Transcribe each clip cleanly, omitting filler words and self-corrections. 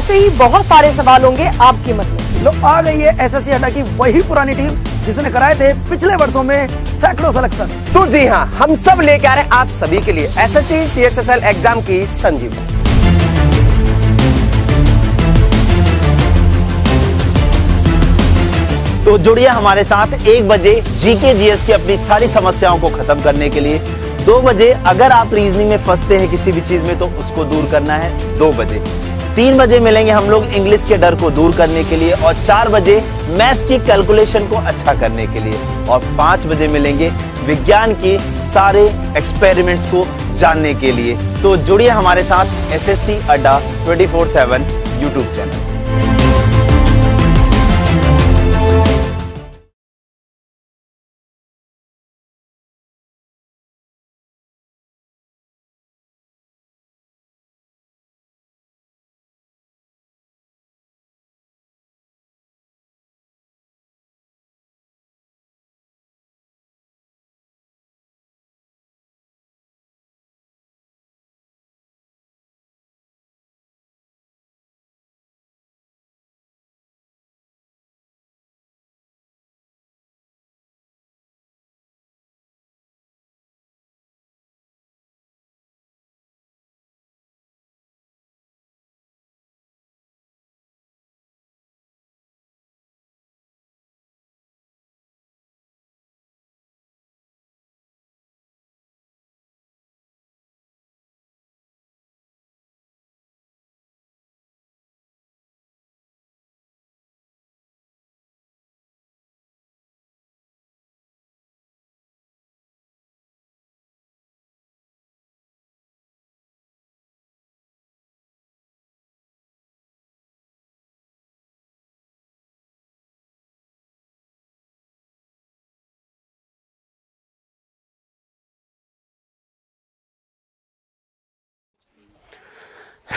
ऐसे ही बहुत सारे सवाल होंगे आपके मन में। लो आ गई है एसएससी अड्डा की वही पुरानी टीम जिसने कराए थे पिछले वर्षों में सैकड़ों सिलेक्शन। तो जी हाँ, हम सब लेके आ रहे हैं आप सभी के लिए एसएससी सीएचएसएल एग्जाम की संजीवनी। तो जुड़िए हमारे साथ 1 बजे जीके जीएस की अपनी सारी समस्याओं को खत्म करने के लिए। 2 बजे अगर आप रीजनिंग में फंसते हैं किसी भी चीज में तो उसको दूर करना है 2 बजे। 3 बजे मिलेंगे हम लोग इंग्लिश के डर को दूर करने के लिए और 4 बजे मैथ्स की कैलकुलेशन को अच्छा करने के लिए और 5 बजे मिलेंगे विज्ञान के सारे एक्सपेरिमेंट्स को जानने के लिए। तो जुड़िए हमारे साथ एसएससी अड्डा 24/7 यूट्यूब चैनल।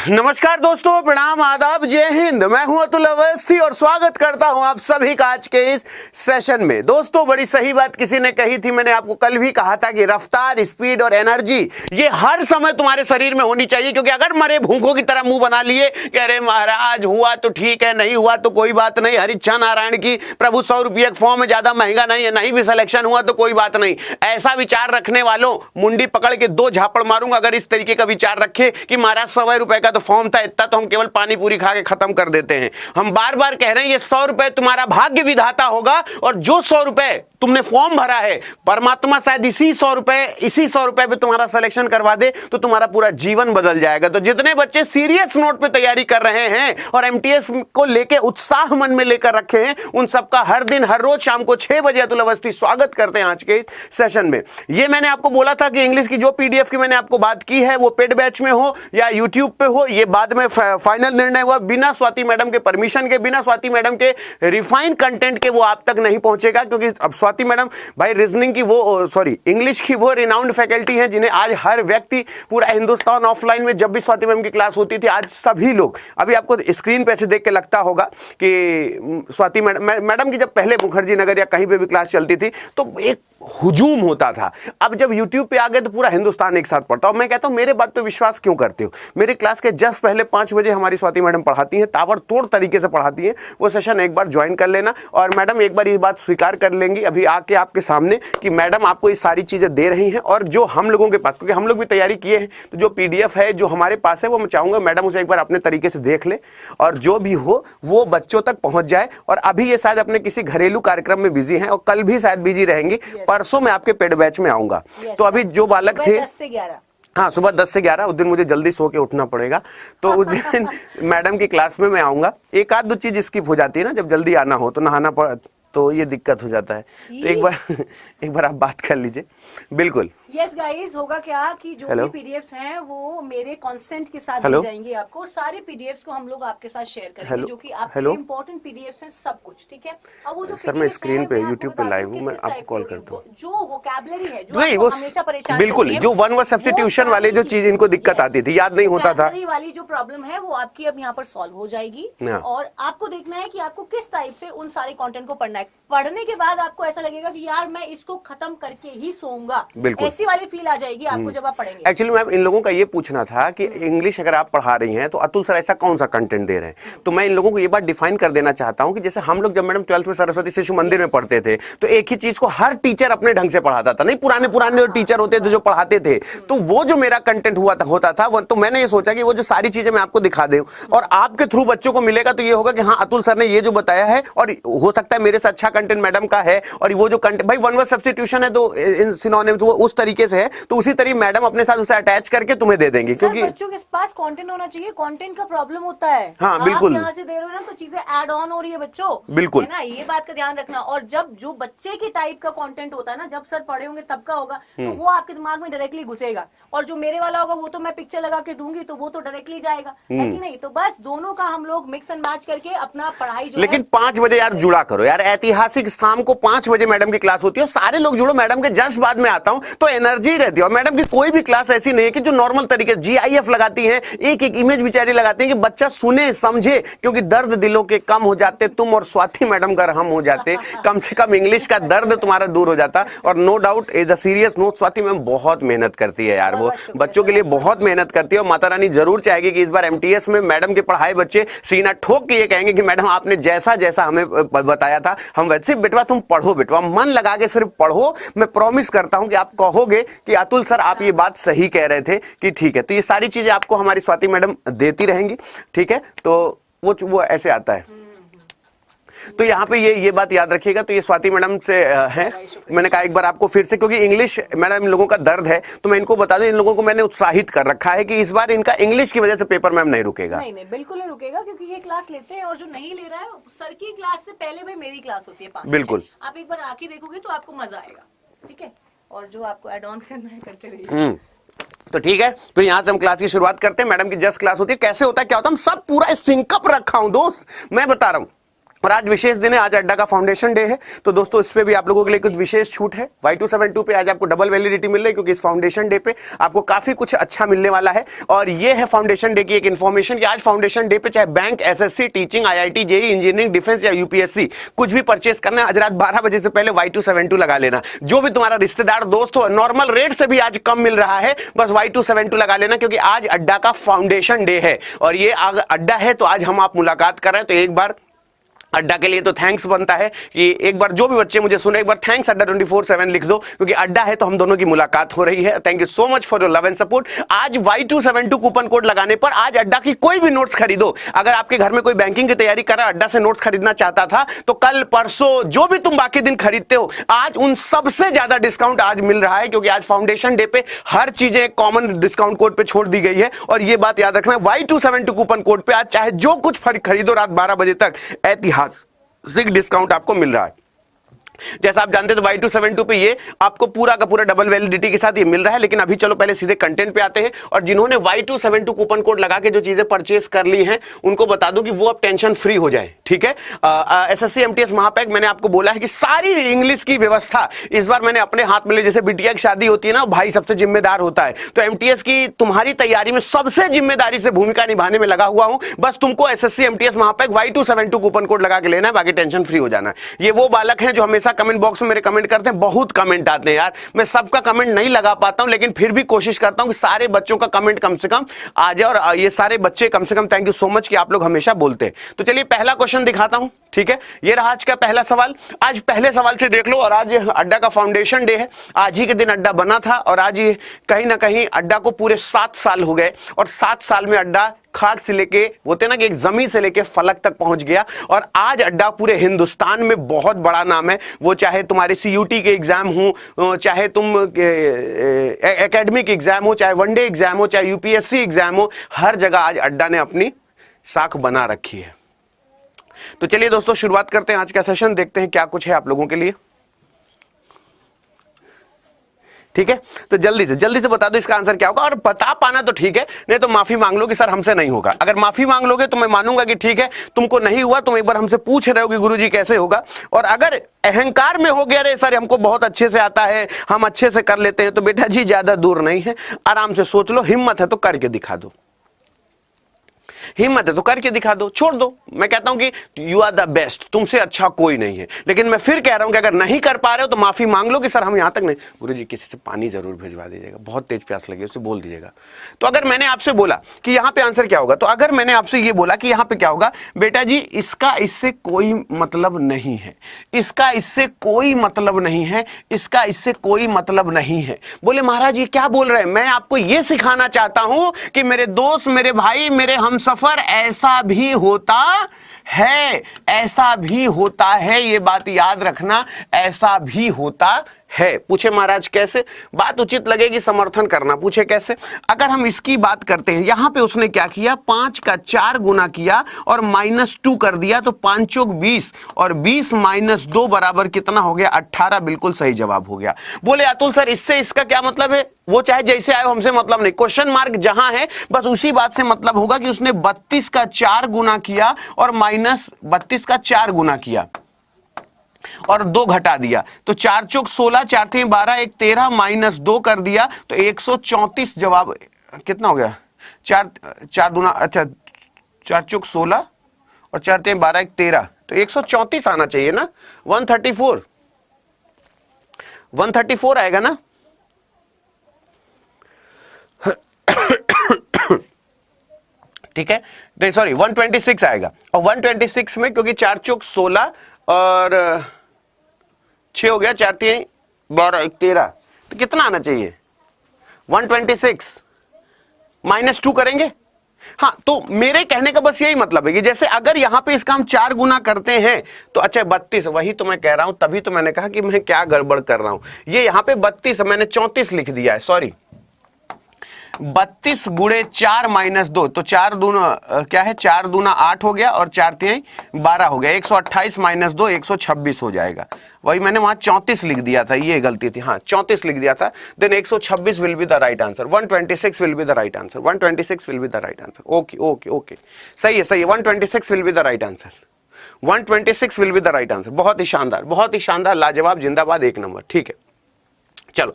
नमस्कार दोस्तों, प्रणाम, आदाब, जय हिंद। मैं हूं अतुल अवस्थी और स्वागत करता हूं आप सभी का आज के इस सेशन में। दोस्तों, बड़ी सही बात किसी ने कही थी, मैंने आपको कल भी कहा था कि रफ्तार, स्पीड और एनर्जी ये हर समय तुम्हारे शरीर में होनी चाहिए, क्योंकि अगर मरे भूखों की तरह मुंह बना लिए कि अरे महाराज हुआ तो ठीक है, नहीं हुआ तो कोई बात नहीं, हरिच्छा नारायण की प्रभु 100 रुपये के फॉर्म में ज्यादा महंगा नहीं है, नहीं भी सिलेक्शन हुआ तो कोई बात नहीं, ऐसा विचार रखने वालों मुंडी पकड़ के 2 झापड़ मारूंगा। अगर इस तरीके का विचार रखे कि महाराज 100 रुपए का तो फॉर्म था, इतना तो हम केवल पानी पूरी खा के खत्म कर देते हैं। हम बार बार कह रहे हैं ये 100 रुपए तुम्हारा भाग्य विधाता होगा, और जो 100 रुपए तुमने फॉर्म भरा है, परमात्मा शायद इसी 100 रुपए पे तुम्हारा सिलेक्शन करवा दे तो तुम्हारा पूरा जीवन बदल जाएगा। तो जितने बच्चे सीरियस नोट पे तैयारी कर रहे हैं और एमटीएस को लेके उत्साह मन में लेकर रखे हैं, उन सबका हर दिन हर रोज शाम को 6 बजे अतुल अवस्थी स्वागत करते हैं आज के इस सेशन में। ये मैंने आपको बोला था कि इंग्लिश की जो पीडीएफ की मैंने आपको बात की है वो पेड बैच में हो या यूट्यूब पे हो, ये बाद में फाइनल निर्णय हुआ। बिना स्वाति मैडम के परमिशन के, बिना स्वाति मैडम के रिफाइंड कंटेंट के वो आप तक नहीं पहुंचेगा, क्योंकि अब स्वाति मैडम भाई रीजनिंग की इंग्लिश की वो रिनाउंड फैकल्टी है जिन्हें आज हर व्यक्ति पूरा हिंदुस्तान ऑफलाइन में जब भी स्वाति मैडम की क्लास होती थी, आज सभी लोग, अभी आपको स्क्रीन पे ऐसे देख के लगता होगा कि स्वाति मैडम की जब पहले मुखर्जी नगर या कहीं पे भी क्लास चलती थी तो एक हुजूम होता था। अब जब YouTube पे आ गए तो पूरा हिंदुस्तान एक साथ पढ़ता हूं। मैं कहता हूं मेरे बात पे विश्वास क्यों करते हो? मेरे क्लास के जस्ट पहले 5 बजे हमारी स्वाति मैडम पढ़ाती हैं, ताबड़तोड़ तरीके से पढ़ाती हैं। वो सेशन एक बार ज्वाइन कर लेना और मैडम एक बार ये बात स्वीकार कर लेंगी अभी आके आपके सामने कि मैडम आपको ये सारी चीजें दे रही हैं। और जो हम लोगों के पास, क्योंकि हम लोग भी तैयारी किए हैं, तो जो PDF है जो हमारे पास है वो मैं चाहूंगा मैडम उसे एक बार अपने तरीके से देख ले और जो भी हो वो बच्चों तक पहुंच जाए। और अभी ये शायद अपने किसी घरेलू कार्यक्रम में बिजी हैं और कल भी शायद बिजी रहेंगी। परसों मैं आपके पेड बैच में आऊंगा। तो अभी जो बालक थे 10 से 11, हाँ, सुबह 10 से 11, उस दिन मुझे जल्दी सो के उठना पड़ेगा, तो उस दिन मैडम की क्लास में मैं आऊंगा। एक आध 2 चीज स्किप हो जाती है ना, जब जल्दी आना हो तो नहाना पड़ तो ये दिक्कत हो जाता है। तो एक बार आप बात कर लीजिए। बिल्कुल यस गाइस, होगा क्या कि जो भी पीडीएफ्स हैं वो मेरे कंसेंट के साथ दी जाएंगे आपको, और सारे पीडीएफ्स को हम लोग आपके साथ शेयर करेंगे, जो कि आपके इंपॉर्टेंट पीडीएफ्स हैं, सब कुछ ठीक है। अब वो जो सर मैं स्क्रीन पे यूट्यूब पे लाइव हूँ, मैं आपको कॉल करता हूँ। जो वोकैबुलरी है जो नहीं, वो हमेशा परेशान बिल्कुल जो वन वर्ड सब्स्टिट्यूशन वाले जो चीज इनको दिक्कत आती थी, याद नहीं होता था, वाली जो प्रॉब्लम है वो आपकी अब यहाँ पर सॉल्व हो जाएगी। और आपको देखना है कि आपको किस टाइप से उन सारे कंटेंट को पढ़ना है। पढ़ने के बाद आपको ऐसा लगेगा कि यार मैं इसको खत्म करके ही सोऊंगा, बिल्कुल। ऐसी वाली फील आ जाएगी आपको जब आप पढ़ेंगे। एक्चुअली मैम इन लोगों का ये पूछना था कि इंग्लिश अगर आप पढ़ा रही हैं तो अतुल सर ऐसा कौन सा कंटेंट दे रहे हैं, तो मैं इन लोगों को ये बात डिफाइन कर देना चाहता हूं कि जैसे हम लोग जब मैडम 12th में सरस्वती शिशु मंदिर में पढ़ते थे तो एक ही चीज को हर टीचर अपने ढंग से पढ़ाता था, नहीं पुराने जो टीचर होते थे जो पढ़ाते थे, तो वो जो मेरा कंटेंट होता था वो तो मैंने ये सोचा कि वो जो सारी चीजें मैं आपको दिखा दूं और आपके थ्रू बच्चों को मिलेगा तो ये होगा कि हाँ अतुल सर ने ये जो बताया है और हो सकता है मेरे से अच्छा कंटेंट मैडम का है, और वो जो कंटेंट भाई वन वर्ड सब्स्टिट्यूशन है तो सिनोनिम्स वो उस तरीके से है, तो उसी तरीके मैडम अपने साथ उसे अटैच करके तुम्हें दे देंगी, क्योंकि बच्चों के पास कंटेंट होना चाहिए। कंटेंट का प्रॉब्लम होता है, हाँ बिल्कुल, आप यहाँ से दे रहे हो ना तो चीजें ऐड ऑन हो रही है बच्चों, बिल्कुल है ना, ये बात का ध्यान रखना। और जब जो बच्चे के टाइप का कंटेंट होता है ना, जब सर पढ़े होंगे तब का होगा तो वो आपके दिमाग में डायरेक्टली घुसेगा, और जो मेरे वाला होगा वो तो मैं पिक्चर लगा के दूंगी तो वो तो डायरेक्टली जाएगा, है कि नहीं। तो बस दोनों का हम लोग मिक्स एंड मैच करके अपना पढ़ाई जो लेकिन 5 बजे यार जुड़ा करो यार, ऐतिहासिक शाम को 5 बजे मैडम की क्लास होती है, सारे लोग जुड़ो, मैडम के जस्ट बाद में आता हूं तो एनर्जी रहती है। और मैडम की कोई भी क्लास ऐसी नहीं है कि जो नॉर्मल तरीके GIF लगाती है, एक एक इमेज बेचारी लगाती है कि बच्चा सुने समझे, क्योंकि दर्द दिलों के कम हो जाते तुम और स्वाति मैडम का हम हो जाते, कम से कम इंग्लिश का दर्द तुम्हारा दूर हो जाता। और no doubt is a serious note, Swati ma'am बहुत मेहनत करती है यार, वो बच्चों के लिए बहुत मेहनत करती है, और माता रानी जरूर चाहेगी कि इस बार MTS में मैडम के पढ़ाए बच्चे सीना ठोक के ये कहेंगे कि मैडम आपने जैसा जैसा हमें बताया था हम वैसे, बेटवा तुम पढ़ो, बेटवा मन लगा के सिर्फ पढ़ो, मैं प्रॉमिस करता हूं कि आप कहोगे कि अतुल सर आप ये बात सही कह रहे थे कि ठीक है। तो ये सारी चीजें आपको हमारी स्वाति मैडम देती रहेंगी, ठीक है। तो वो ऐसे आता है, तो यहाँ पे ये बात याद रखिएगा। तो ये स्वाति मैडम से है, मैंने कहा एक बार आपको फिर से, क्योंकि इंग्लिश मैडम इन लोगों का दर्द है, तो मैं इनको बता दूं इन लोगों को मैंने उत्साहित कर रखा है कि इस बार इनका इंग्लिश की वजह से पेपर मैम नहीं रुकेगा। नहीं बिल्कुल नहीं रुकेगा, क्योंकि ये क्लास लेते हैं और जो नहीं ले रहा है सर की क्लास से पहले भाई मेरी क्लास होती है 5 बिल्कुल, आप एक बार आके देखोगे तो आपको मजा आएगा, ठीक है। और जो आपको एड ऑन करना है करते रहिए। तो ठीक है, तो यहां से हम क्लास की शुरुआत करते हैं। मैडम की जस्ट क्लास होती है, कैसे होता है क्या होता है हम सब पूरा सिंकअप रखा हूं दोस्त, मैं बता रहा हूं। और आज विशेष दिन है, आज अड्डा का फाउंडेशन डे है, तो दोस्तों इस पे भी आप लोगों के लिए कुछ विशेष छूट है। Y272 पे आज आपको डबल वैलिडिटी मिल रही है, क्योंकि इस फाउंडेशन डे पे आपको काफी कुछ अच्छा मिलने वाला है। और ये है फाउंडेशन डे की एक इन्फॉर्मेशन कि आज फाउंडेशन डे पे चाहे bank, SSC, teaching, IIT, JEE, engineering, defence या UPSC कुछ भी परचेस करना है, आज रात 12 बजे से पहले Y272 लगा लेना। जो भी तुम्हारा रिश्तेदार दोस्त हो, नॉर्मल रेट से भी आज कम मिल रहा है, बस Y272 लगा लेना, क्योंकि आज अड्डा का फाउंडेशन डे है। और ये अड्डा है तो आज हम आप मुलाकात कर रहे हैं, तो एक बार अड्डा के लिए तो थैंक्स बनता है कि एक बार जो भी बच्चे मुझे सुने एक बार थैंक्स अड्डा 24/7 लिख दो, क्योंकि अड्डा है तो हम दोनों की मुलाकात हो रही है। Thank you so much for your love and support. आज Y272 कूपन कोड लगाने पर आज अड्डा की कोई भी नोट्स खरीदो। अगर आपके घर में कोई बैंकिंग की तैयारी कर रहा है, अड्डा से नोट्स खरीदना चाहता था, तो कल परसों जो भी तुम बाकी दिन खरीदते हो, आज उन सबसे ज्यादा डिस्काउंट आज मिल रहा है, क्योंकि आज फाउंडेशन डे पे हर चीजें कॉमन डिस्काउंट कोड पे छोड़ दी गई है। और ये बात याद रखना, Y272 कूपन कोड पे आज चाहे जो कुछ खरीदो रात 12 बजे तक ऐतिहासिक डिस्काउंट आपको मिल रहा है। जैसा आप जानते हैं तो Y272 पे ये आपको पूरा का पूरा डबल वैलिडिटी के साथ ये मिल रहा है। लेकिन अभी चलो पहले सीधे कंटेंट पे आते हैं, और जिन्होंने Y272 कूपन कोड लगा के जो चीजें परचेस कर ली हैं उनको बता दूं कि वो अब टेंशन फ्री हो जाए, ठीक है। SSC MTS महापैक मैंने आपको बोला है कि सारी इंग्लिश की व्यवस्था इस बार मैंने अपने हाथ में ली। जैसे बिटिया की शादी होती है ना, भाई सबसे जिम्मेदार होता है, तो MTS की तुम्हारी तैयारी में सबसे जिम्मेदारी से भूमिका निभाने में लगा हुआ हूं। बस तुमको SSC MTS महापैक Y272 coupon code लगा के लेना है, बाकी टेंशन फ्री हो जाना है। ये वो बालक हैं जो हमेशा कमेंट बॉक्स में मेरे कमेंट करते हैं, बहुत कमेंट आते हैं यार, मैं सबका कमेंट नहीं लगा पाता हूं, लेकिन फिर भी कोशिश करता हूं कि सारे बच्चों का कमेंट कम से कम आ जाए। और ये सारे बच्चे कम से कम थैंक यू सो मच कि आप लोग हमेशा बोलते हैं। तो चलिए पहला क्वेश्चन दिखाता हूं, ठीक है। ये रहा आज का पहला सवाल। आज पहले सवाल से देख लो, और आज अड्डा का फाउंडेशन डे है, आज ही के दिन अड्डा बना था, और आज ये कहीं ना कहीं अड्डा को पूरे 7 साल हो गए, और 7 साल में अड्डा खाक से लेके होते ना कि एक जमीन से लेके फलक तक पहुंच गया। और आज अड्डा पूरे हिंदुस्तान में बहुत बड़ा नाम है, वो चाहे तुम्हारे CUT के एग्जाम हो, चाहे तुम एकेडमिक एग्जाम हो, चाहे वनडे एग्जाम हो, चाहे UPSC एग्जाम हो, हर जगह आज अड्डा ने अपनी साख बना रखी है। तो चलिए दोस्तों शुरुआत करते हैं आज का सेशन, देखते हैं क्या कुछ है आप लोगों के लिए, ठीक है। तो जल्दी से बता दो इसका आंसर क्या होगा, और बता पाना तो ठीक है, नहीं तो माफी मांग लो कि सर हमसे नहीं होगा। अगर माफी मांग लोगे तो मैं मानूंगा कि ठीक है तुमको नहीं हुआ, तुम एक बार हमसे पूछ रहे हो कि गुरुजी कैसे होगा। और अगर अहंकार में हो गया रे सर हमको बहुत अच्छे से आता है, हम अच्छे से कर लेते हैं, तो बेटा जी ज्यादा दूर नहीं है, आराम से सोच लो, हिम्मत है तो करके दिखा दो। हिम्मत है तो करके दिखा दो, छोड़ दो। मैं कहता हूं कि यू आर द बेस्ट, तुमसे अच्छा कोई नहीं है। लेकिन मैं फिर कह रहा हूं कि अगर नहीं कर पा रहे हो तो माफी मांग लो कि सर हम यहां तक नहीं। गुरुजी किसी से पानी जरूर भिजवा दीजिएगा, बहुत तेज प्यास लगी, उससे बोल दीजिएगा। तो अगर मैंने आपसे बोला कि यहां पे आंसर क्या होगा, तो अगर मैंने आपसे ये बोला कि यहां पे क्या होगा, बेटा जी इसका इससे कोई मतलब नहीं है, इसका इससे कोई मतलब नहीं है, इसका इससे कोई मतलब नहीं है। बोले महाराज ये क्या बोल रहे हैं? मैं आपको ये सिखाना चाहता हूं कि मेरे दोस्त, मेरे भाई, मेरे हमसफर, ऐसा भी होता है, ऐसा भी होता है, ये बात याद रखना, ऐसा भी होता है। पूछे महाराज कैसे? बात उचित लगेगी समर्थन करना। पूछे कैसे? अगर हम इसकी बात करते हैं, यहां पे उसने क्या किया, 5 का 4 गुना किया और -2 कर दिया, तो 5 चौक 20 और 20 - 2 बराबर कितना हो गया? 18। बिल्कुल सही जवाब हो गया। बोले अतुल सर इससे इसका क्या मतलब है? वो चाहे जैसे आए हमसे मतलब नहीं, क्वेश्चन मार्क जहां है बस उसी बात से मतलब होगा कि उसने 32 का 4 गुना किया और -32 का 4 गुना किया और 2 घटा दिया, तो 4 चौक 16, 4 3 12, 1 13 -2 कर दिया, तो 134 जवाब कितना हो गया? 4 दूना, अच्छा 4 चौक 16 और 4 3 12, 1 13, तो 134 आना चाहिए ना। 134 आएगा ना। ठीक है, नहीं सॉरी 126 आएगा। और 126 में क्योंकि 4 चौक 16 और 6 हो गया, 4 3 12, 1 13, तो कितना आना चाहिए? 126 -2 करेंगे। हाँ, तो मेरे कहने का बस यही मतलब है कि जैसे अगर यहां पे इसका हम 4 गुना करते हैं तो अच्छा 32, वही तो मैं कह रहा हूं, तभी तो मैंने कहा कि मैं क्या गड़बड़ कर रहा हूं। ये यहां पे 32, मैंने 34 लिख दिया है, सॉरी। 32 गुणे 4 -2, तो 4 दूना क्या है? 4 दूना 8 हो गया और 4 3 12 हो गया। 128 - 2 126 हो जाएगा। वही मैंने वहां 34 लिख दिया था, ये गलती थी। हाँ 34 लिख दिया था। Then 126 will be the right answer. 126 will be the right answer. 126 will be the right answer. Okay okay okay, सही है सही है। 126 will be the right answer. 126 will be the right answer. बहुत ही शानदार, बहुत ही शानदार, लाजवाब, जिंदाबाद, 1 नंबर। ठीक है, चलो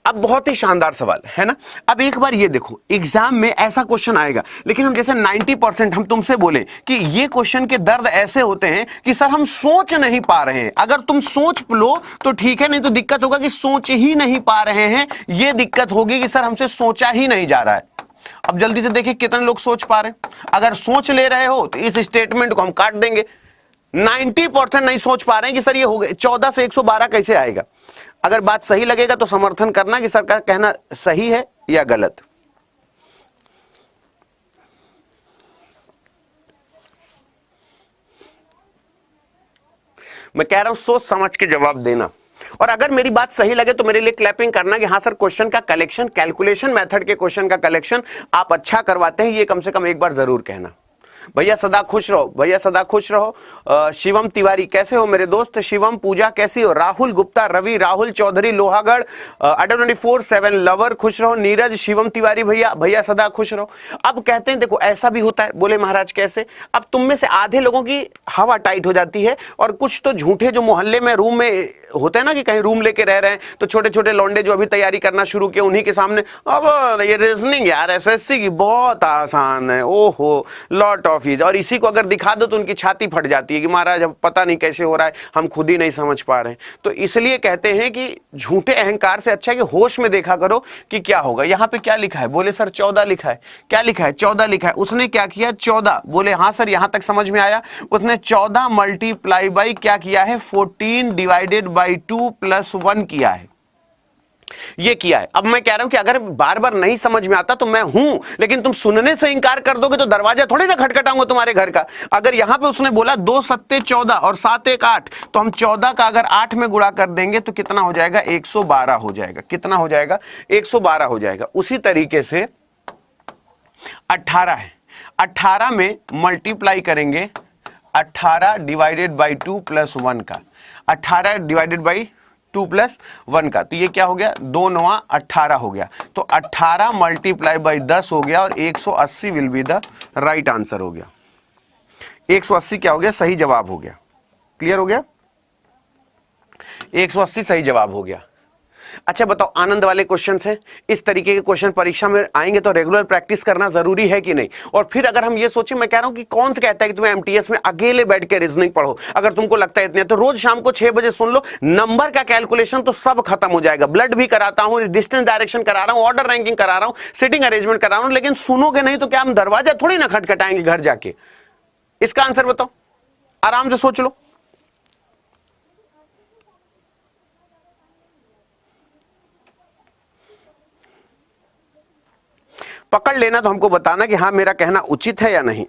अब बहुत ही शानदार सवाल है ना। अब एक बार ये देखो, एग्जाम में ऐसा क्वेश्चन आएगा, लेकिन हम जैसे 90% हम तुमसे बोले कि ये क्वेश्चन के दर्द ऐसे होते हैं कि सर हम सोच नहीं पा रहे हैं। अगर तुम सोच लो तो ठीक है, नहीं तो दिक्कत होगा कि सोच ही नहीं पा रहे हैं, ये दिक्कत होगी कि सर हमसे सोचा ही नहीं जा रहा है। अब जल्दी से देखिए कितने लोग सोच पा रहे हैं। अगर सोच ले रहे हो तो इस स्टेटमेंट को हम काट देंगे। 90% नहीं सोच पा रहे हैं कि सर ये हो गए 14 से 112 कैसे आएगा। अगर बात सही लगेगा तो समर्थन करना कि सर का कहना सही है या गलत। मैं कह रहा हूं सोच समझ के जवाब देना, और अगर मेरी बात सही लगे तो मेरे लिए क्लैपिंग करना कि हाँ सर क्वेश्चन का कलेक्शन, कैलकुलेशन मेथड के क्वेश्चन का कलेक्शन आप अच्छा करवाते हैं, ये कम से कम एक बार जरूर कहना। भैया सदा खुश रहो, भैया सदा खुश रहो। शिवम तिवारी कैसे हो मेरे दोस्त? शिवम, पूजा कैसी हो? राहुल गुप्ता, रवि, राहुल चौधरी, लोहागढ़, 24/7 लवर, खुश रहो। नीरज, शिवम तिवारी भैया, भैया सदा खुश रहो। अब कहते हैं देखो ऐसा भी होता है। बोले महाराज कैसे? अब तुम में से आधे लोगों की हवा टाइट हो जाती है और कुछ तो झूठे जो मोहल्ले में रूम में होते हैं ना, कि कहीं रूम लेके रह रहे हैं, तो छोटे छोटे लौंडे जो अभी तैयारी करना शुरू किए उन्हीं के सामने, अब ये रीजनिंग यार SSC की बहुत आसान है, ओहो लॉट ऑफ ईज, और इसी को अगर दिखा दो तो उनकी छाती फट जाती है कि महाराज अब पता नहीं कैसे हो रहा है, हम खुद ही नहीं समझ पा रहे हैं। तो इसलिए कहते हैं कि झूठे अहंकार से अच्छा है कि होश में देखा करो कि क्या होगा। यहां पे क्या लिखा है? बोले सर 14 लिखा है। क्या लिखा है? 14 लिखा है। उसने क्या किया? 14। बोले हाँ सर यहां तक समझ में आया। उसने 14 मल्टीप्लाई बाई क्या किया है? 14 डिवाइडेड बाई 2 + 1 किया है, ये किया है। अब मैं कह रहा हूं कि अगर बार बार नहीं समझ में आता तो मैं हूं, लेकिन तुम सुनने से इंकार कर दोगे तो दरवाजा थोड़ी ना खटखटाऊंगा तुम्हारे घर का। अगर यहां पे उसने बोला 2 सत्ते 14 और 7 1 8, तो हम 14 का अगर 8 में गुणा कर देंगे तो कितना हो जाएगा? 112 हो जाएगा। कितना हो जाएगा? 112 हो जाएगा। उसी तरीके से 18 है, 18 में मल्टीप्लाई करेंगे 18 डिवाइडेड बाई 2 + 1 का, 18 डिवाइडेड बाई 2 + 1 का, तो ये क्या हो गया? 2 9 18 हो गया। तो 18 मल्टीप्लाई बाई 10 हो गया और 180 will be the right answer हो गया। 180 क्या हो गया? सही जवाब हो गया। क्लियर हो गया? 180 सही जवाब हो गया। अच्छा बताओ, आनंद वाले क्वेश्चंस हैं, इस तरीके के क्वेश्चन परीक्षा में आएंगे तो रेगुलर प्रैक्टिस करना जरूरी है कि नहीं। और फिर अगर हम ये सोचें, मैं कह रहा हूं कि कौन सा कहता है कि तुम्हें एमटीएस में अकेले बैठ के रीजनिंग पढ़ो, अगर तुमको लगता है इतने, तो रोज शाम को 6 बजे सुन लो, नंबर का कैलकुलेशन तो सब खत्म हो जाएगा। ब्लड भी कराता हूं, डिस्टेंस डायरेक्शन करा रहा हूं, ऑर्डर रैंकिंग करा रहा हूं, सिटिंग अरेंजमेंट करा रहा हूं, लेकिन सुनोगे नहीं तो क्या हम दरवाजा थोड़ी ना खटखटाएंगे घर जाके। इसका आंसर बताओ, आराम से सोच लो। पकड़ लेना तो हमको बताना कि हां मेरा कहना उचित है या नहीं।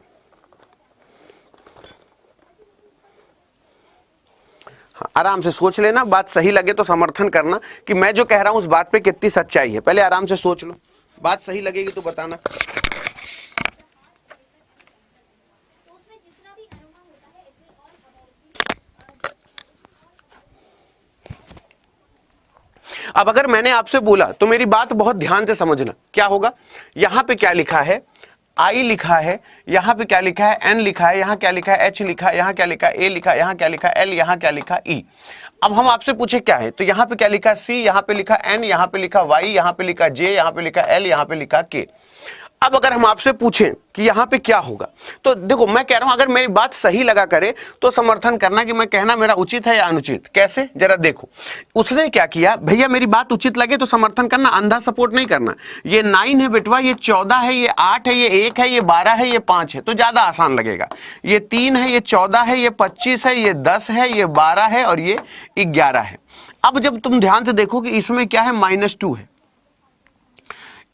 हाँ, आराम से सोच लेना, बात सही लगे तो समर्थन करना कि मैं जो कह रहा हूं उस बात पे कितनी सच्चाई है। पहले आराम से सोच लो, बात सही लगेगी तो बताना। अब अगर मैंने आपसे बोला तो मेरी बात बहुत ध्यान से समझना, क्या होगा। यहां पे क्या लिखा है, आई लिखा है, यहां पे क्या लिखा है, एन लिखा है, यहां क्या लिखा है, एच लिखा है, यहां क्या लिखा है, ए लिखा है, यहां क्या लिखा है, एल, यहां क्या लिखा ई। अब हम आपसे पूछे क्या है, तो यहां पे क्या लिखा है, सी, यहां पे लिखा एन, यहां पे लिखा वाई, यहां पे लिखा जे, यहां पे लिखा एल, यहां पे लिखा के। अब अगर हम आपसे पूछें कि यहां पे क्या होगा, तो देखो मैं कह रहा हूं, अगर मेरी बात सही लगा करे तो समर्थन करना कि मैं कहना मेरा उचित है या अनुचित। कैसे, जरा देखो। उसने क्या किया, भैया मेरी बात उचित लगे तो समर्थन करना, अंधा सपोर्ट नहीं करना। ये 9 है बेटवा, ये 14 है, ये 8 है, ये 1 है, ये 12 है, ये 5 है, तो ज्यादा आसान लगेगा। ये 3 है, ये 14 है, ये 25 है, ये 10 है, ये 12 है और ये 11 है। अब जब तुम ध्यान से देखो कि इसमें क्या है, -2 है,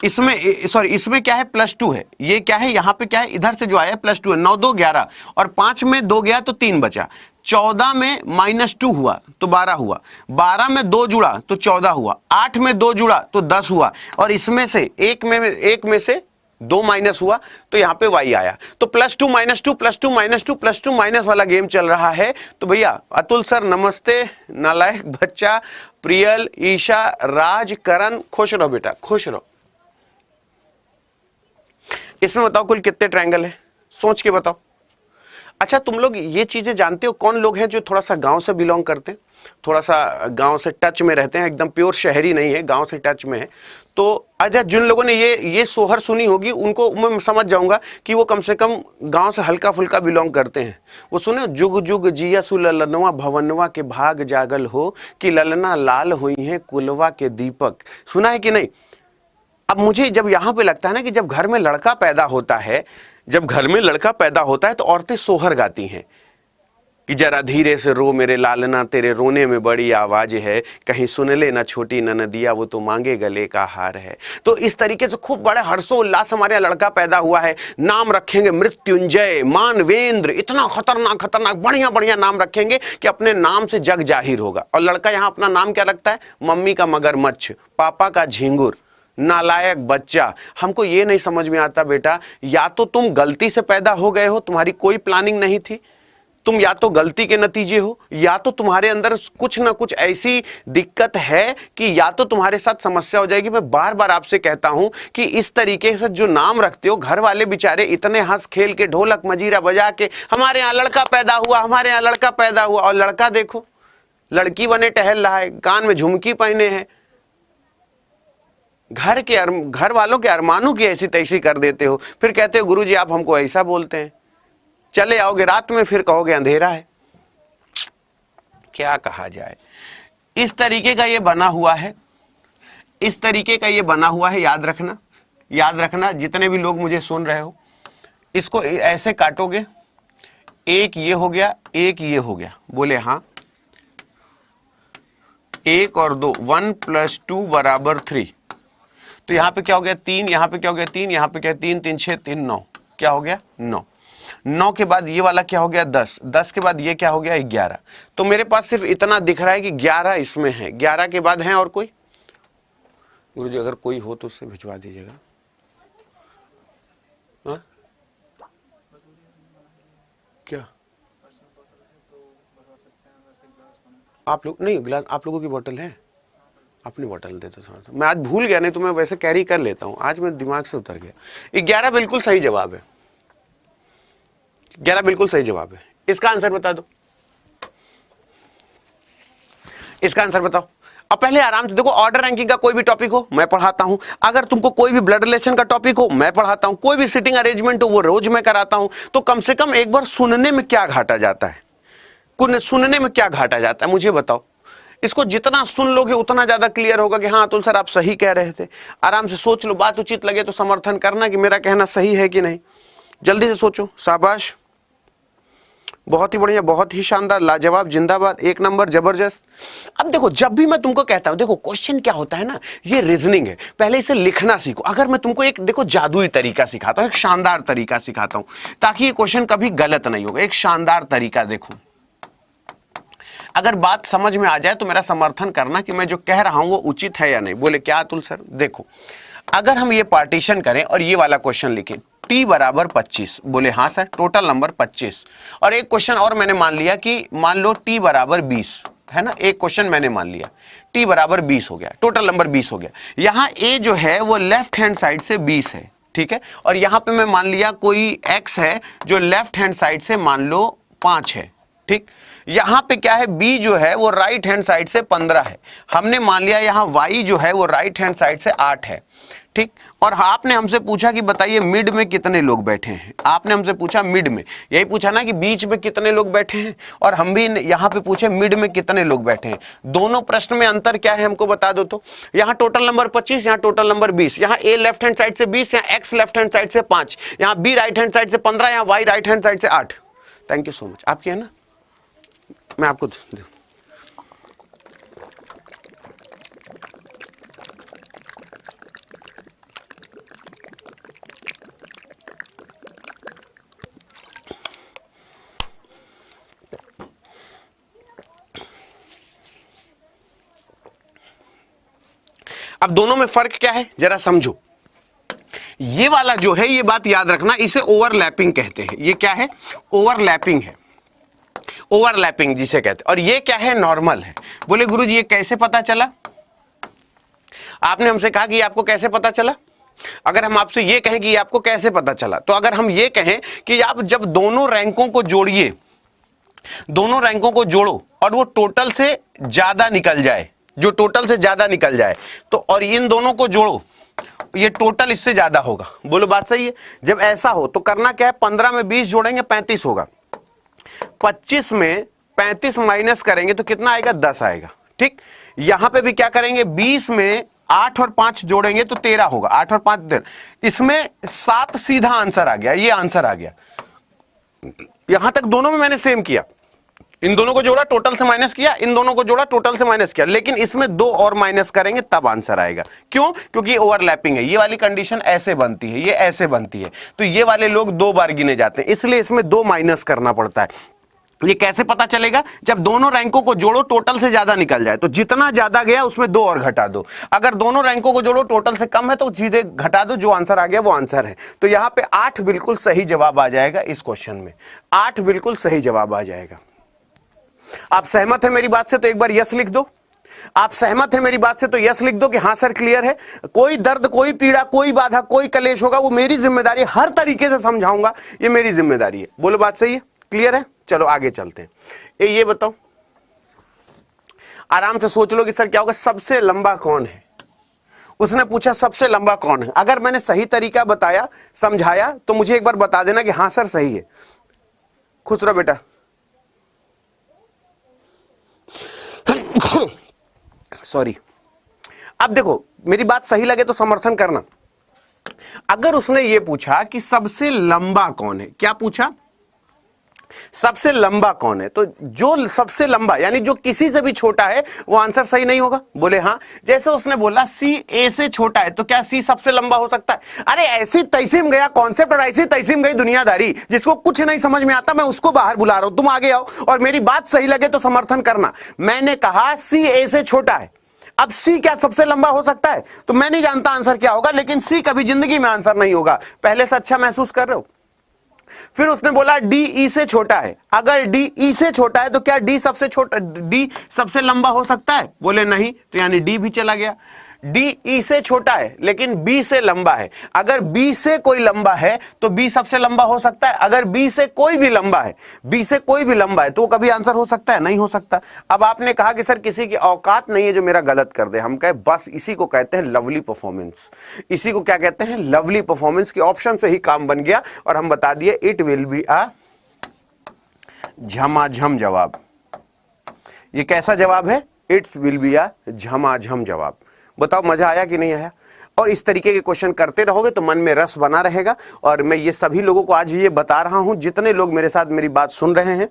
इसमें सॉरी इसमें क्या है, +2 है, ये क्या है, यहां पे क्या है, इधर से जो आया +2 है, 9 2 11 और 5 में 2 गया तो 3 बचा, 14 में -2 हुआ तो 12 हुआ, 12 में 2 जुड़ा तो 14 हुआ, 8 में 2 जुड़ा तो 10 हुआ और इसमें से एक में से 2 माइनस हुआ तो यहां पे y आया। तो +2 -2 +2 -2 +2 माइनस वाला गेम चल रहा है। तो भैया अतुल सर नमस्ते, नालायक बच्चा, प्रियल, ईशा, राज, करण, खुश रहो बेटा, खुश रहो। इसमें बताओ कुल कितने ट्रायंगल है, सोच के बताओ। अच्छा तुम लोग ये चीजें जानते हो, कौन लोग हैं जो थोड़ा सा गांव से बिलोंग करते हैं, थोड़ा सा गांव से टच में रहते हैं, एकदम प्योर शहरी नहीं है, गांव से टच में है। तो अच्छा जिन लोगों ने ये सोहर सुनी होगी उनको मैं समझ जाऊंगा कि वो कम से कम गांव से हल्का फुल्का बिलोंग करते हैं। वो सुने, जुग जुग जिया सुललनवा भवनवा के भाग जागल हो कि ललना लाल हुई है कुलवा के दीपक। सुना है कि नहीं। अब मुझे जब यहां पे लगता है ना कि जब घर में लड़का पैदा होता है, जब घर में लड़का पैदा होता है तो औरतें सोहर गाती हैं कि जरा धीरे से रो मेरे लालना, तेरे रोने में बड़ी आवाज है, कहीं सुन ले ना छोटी ननदिया, वो तो मांगे गले का हार है। तो इस तरीके से खूब बड़े हर्षोल्लास हमारे यहाँ लड़का पैदा हुआ है। नाम रखेंगे मृत्युंजय, मानवेंद्र, इतना खतरनाक खतरनाक बढ़िया बढ़िया नाम रखेंगे कि अपने नाम से जग जाहिर होगा। और लड़का यहाँ अपना नाम क्या रखता है, मम्मी का मगरमच्छ, पापा का झिंगुर, नालायक बच्चा। हमको ये नहीं समझ में आता बेटा, या तो तुम गलती से पैदा हो गए हो, तुम्हारी कोई प्लानिंग नहीं थी, तुम या तो गलती के नतीजे हो, या तो तुम्हारे अंदर कुछ ना कुछ ऐसी दिक्कत है कि या तो तुम्हारे साथ समस्या हो जाएगी। मैं बार बार आपसे कहता हूं कि इस तरीके से जो नाम रखते हो, घर वाले बेचारे इतने हंस खेल के ढोलक मजीरा बजा के हमारे यहाँ लड़का पैदा हुआ, हमारे यहाँ लड़का पैदा हुआ, और लड़का देखो लड़की बने टहल रहा है, कान में झुमकी पहने हैं। घर वालों के अरमानों की ऐसी तैसी कर देते हो, फिर कहते हो गुरुजी आप हमको ऐसा बोलते हैं। चले आओगे रात में फिर कहोगे अंधेरा है। क्या कहा जाए, इस तरीके का ये बना हुआ है, इस तरीके का ये बना हुआ है। याद रखना जितने भी लोग मुझे सुन रहे हो, इसको ऐसे काटोगे, एक ये हो गया, एक ये हो गया, बोले हाँ, 1 और 2, 1 + 2 = 3। तो यहां पे क्या हो गया 3, यहां पे क्या हो गया 3, यहां पे क्या 3 3 6 3 9, क्या हो गया 9। 9 के बाद ये वाला क्या हो गया 10, 10 के बाद ये क्या हो गया 11। तो मेरे पास सिर्फ इतना दिख रहा है कि 11 इसमें है, 11 के बाद है और कोई। गुरुजी अगर कोई हो तो उससे भिजवा दीजिएगा। हाँ? क्या आप लोग नहीं, गिलास आप लोगों की बोतल है, अपनी बोतल दे दो थोड़ा सा। मैं आज भूल गया, नहीं तो मैं वैसे कैरी कर लेता हूं, आज मैं दिमाग से उतर गया। 11 बिल्कुल सही जवाब है, 11 बिल्कुल सही जवाब है। इसका आंसर बता दो, इसका आंसर बताओ। अब पहले आराम से देखो, ऑर्डर रैंकिंग का कोई भी टॉपिक हो मैं पढ़ाता हूं, अगर तुमको कोई भी ब्लड रिलेशन का टॉपिक हो मैं पढ़ाता हूं, कोई भी सिटिंग अरेंजमेंट हो वो रोज मैं कराता हूं। तो कम से कम एक बार सुनने में क्या घाटा जाता है, सुनने में क्या घाटा जाता है मुझे बताओ। इसको जितना सुन लोगे उतना ज्यादा क्लियर होगा कि हाँ अतुल सर आप सही कह रहे थे। आराम से सोच लो, बात उचित लगे तो समर्थन करना कि मेरा कहना सही है कि नहीं। जल्दी से सोचो। शाबाश, बहुत ही बढ़िया, बहुत ही शानदार, लाजवाब, जिंदाबाद, एक नंबर, जबरदस्त। अब देखो, जब भी मैं तुमको कहता हूं, देखो क्वेश्चन क्या होता है ना, ये रीजनिंग है, पहले इसे लिखना सीखो। अगर मैं तुमको एक देखो जादुई तरीका सिखाता हूं, एक शानदार तरीका सिखाता हूं ताकि ये क्वेश्चन कभी गलत नहीं होगा। एक शानदार तरीका देखो, अगर बात समझ में आ जाए तो मेरा समर्थन करना कि मैं जो कह रहा हूं वो उचित है या नहीं। बोले क्या अतुल सर? देखो, अगर हम ये पार्टीशन करें और ये वाला क्वेश्चन लिखें t बराबर 25, बोले हाँ सर, टोटल नंबर 25। और एक क्वेश्चन और मैंने मान लिया कि मान लो t बराबर 20 है ना, एक क्वेश्चन मैंने मान लिया t बराबर 20 हो गया, टोटल नंबर 20 हो गया। यहाँ a जो है वो लेफ्ट हैंड साइड से 20 है, ठीक है। और यहाँ पे मैं मान लिया कोई x है जो लेफ्ट हैंड साइड से मान लो 5 है, ठीक। यहाँ पे क्या है, b जो है वो राइट हैंड साइड से 15 है। हमने मान लिया यहाँ y जो है वो राइट हैंड साइड से 8 है, ठीक। और आपने हमसे पूछा कि बताइए मिड में कितने लोग बैठे हैं। आपने हमसे पूछा मिड में, यही पूछा ना कि बीच में कितने लोग बैठे हैं, और हम भी यहाँ पे पूछे मिड में कितने लोग बैठे हैं। दोनों प्रश्न में अंतर क्या है हमको बता दो तो। यहाँ टोटल नंबर 25, यहाँ टोटल नंबर 20, यहाँ a लेफ्ट हैंड साइड से 20, यहाँ x लेफ्ट हैंड साइड से 5, यहाँ b राइट हैंड साइड से 15, यहाँ y राइट हैंड साइड से 8। Thank you so much. आपकी है ना, मैं आपको अब दोनों में फर्क क्या है जरा समझो। ये वाला जो है, ये बात याद रखना, इसे ओवरलैपिंग कहते हैं। ये क्या है? ओवरलैपिंग है, ओवरलैपिंग जिसे कहते हैं। और ये क्या है? नॉर्मल है। बोले गुरुजी ये कैसे पता चला? आपने हमसे कहा कि आपको कैसे पता चला। अगर हम आपसे ये कहें कि आपको कैसे पता चला, तो अगर हम ये कहें कि आप जब दोनों रैंकों को जोड़िए, दोनों रैंकों को जोड़ो और वो टोटल से ज्यादा निकल जाए, जो टोटल से ज्यादा निकल जाए, तो और इन दोनों को जोड़ो, ये टोटल इससे ज्यादा होगा। बोलो बात सही है। जब ऐसा हो तो करना क्या है, 15 में 20 जोड़ेंगे 35 होगा, 25 में 35 माइनस करेंगे तो कितना आएगा? 10 आएगा, ठीक। यहां पे भी क्या करेंगे, 20 में 8 और 5 जोड़ेंगे तो 13 होगा, 8 और 5 13। इसमें 7 सीधा आंसर आ गया, ये आंसर आ गया। यहां तक दोनों में मैंने सेम किया, इन दोनों को जोड़ा टोटल से माइनस किया, इन दोनों को जोड़ा टोटल से माइनस किया, लेकिन इसमें 2 और माइनस करेंगे तब आंसर आएगा। क्यों? क्योंकि ओवरलैपिंग है। ये वाली कंडीशन ऐसे बनती है, ये ऐसे बनती है, तो ये वाले लोग 2 बार गिने जाते हैं, इसलिए इसमें 2 माइनस करना पड़ता है। ये कैसे पता चलेगा? जब दोनों रैंकों को जोड़ो टोटल से ज्यादा निकल जाए, तो जितना ज्यादा गया उसमें 2 और घटा दो। अगर दोनों रैंकों को जोड़ो टोटल से कम है तो सीधे घटा दो, जो आंसर आ गया वो आंसर है। तो यहां पे 8 बिल्कुल सही जवाब आ जाएगा। इस क्वेश्चन में 8 बिल्कुल सही जवाब आ जाएगा। आप सहमत है मेरी बात से तो एक बार यस लिख दो। आप सहमत है मेरी बात से तो यस लिख दो कि हाँ सर क्लियर है। कोई दर्द, कोई पीड़ा, कोई बाधा, कोई कलेश होगा वो मेरी जिम्मेदारी है, हर तरीके से समझाऊंगा, ये मेरी जिम्मेदारी है। बोलो बात सही है, क्लियर है? चलो आगे चलते हैं। ये बताओ, आराम से सोच लो कि सर क्या होगा, सबसे लंबा कौन है? उसने पूछा सबसे लंबा कौन है। अगर मैंने सही तरीका बताया, समझाया, तो मुझे एक बार बता देना कि हाँ सर सही है। खुश रहो बेटा। सॉरी। अब देखो, मेरी बात सही लगे तो समर्थन करना। अगर उसने ये पूछा कि सबसे लंबा कौन है, क्या पूछा? सबसे लंबा कौन है, तो जो सबसे लंबा यानी जो किसी से भी छोटा है वो आंसर सही नहीं होगा। बोले हाँ। जैसे उसने बोला सी ए से छोटा है, तो क्या सी सबसे लंबा हो सकता है? अरे ऐसी तैसीम गया कॉन्सेप्ट और ऐसी तैसीम गई दुनियादारी, जिसको कुछ नहीं समझ में आता मैं उसको बाहर बुला रहा हूं। तुम आगे आओ और मेरी बात सही लगे तो समर्थन करना। मैंने कहा सी ए से छोटा है। अब सी क्या सबसे लंबा हो सकता है? तो मैं नहीं जानता आंसर क्या होगा, लेकिन सी कभी जिंदगी में आंसर नहीं होगा। पहले से अच्छा महसूस कर रहे हो? फिर उसने बोला डी ई से छोटा है। अगर डी ई से छोटा है तो क्या डी सबसे छोटा, डी सबसे लंबा हो सकता है? बोले नहीं, तो यानी डी भी चला गया। डी ई से छोटा है लेकिन बी से लंबा है। अगर बी से कोई लंबा है तो बी सबसे लंबा हो सकता है। अगर बी से कोई भी लंबा है, बी से कोई भी लंबा है तो वो कभी आंसर हो सकता है? नहीं हो सकता। अब आपने कहा कि सर किसी की औकात नहीं है जो मेरा गलत कर दे। हम कहे बस इसी को कहते हैं लवली परफॉर्मेंस। इसी को क्या कहते हैं? Lovely performance. की ऑप्शन से ही काम बन गया और हम बता दिए इट विल बी अ झमाझम जवाब। ये कैसा जवाब है? इट्स विल बी अ झमाझम जवाब। बताओ मजा आया कि नहीं आया? और इस तरीके के क्वेश्चन करते रहोगे तो मन में रस बना रहेगा। और मैं ये सभी लोगों को आज ये बता रहा हूं, जितने लोग मेरे साथ मेरी बात सुन रहे हैं,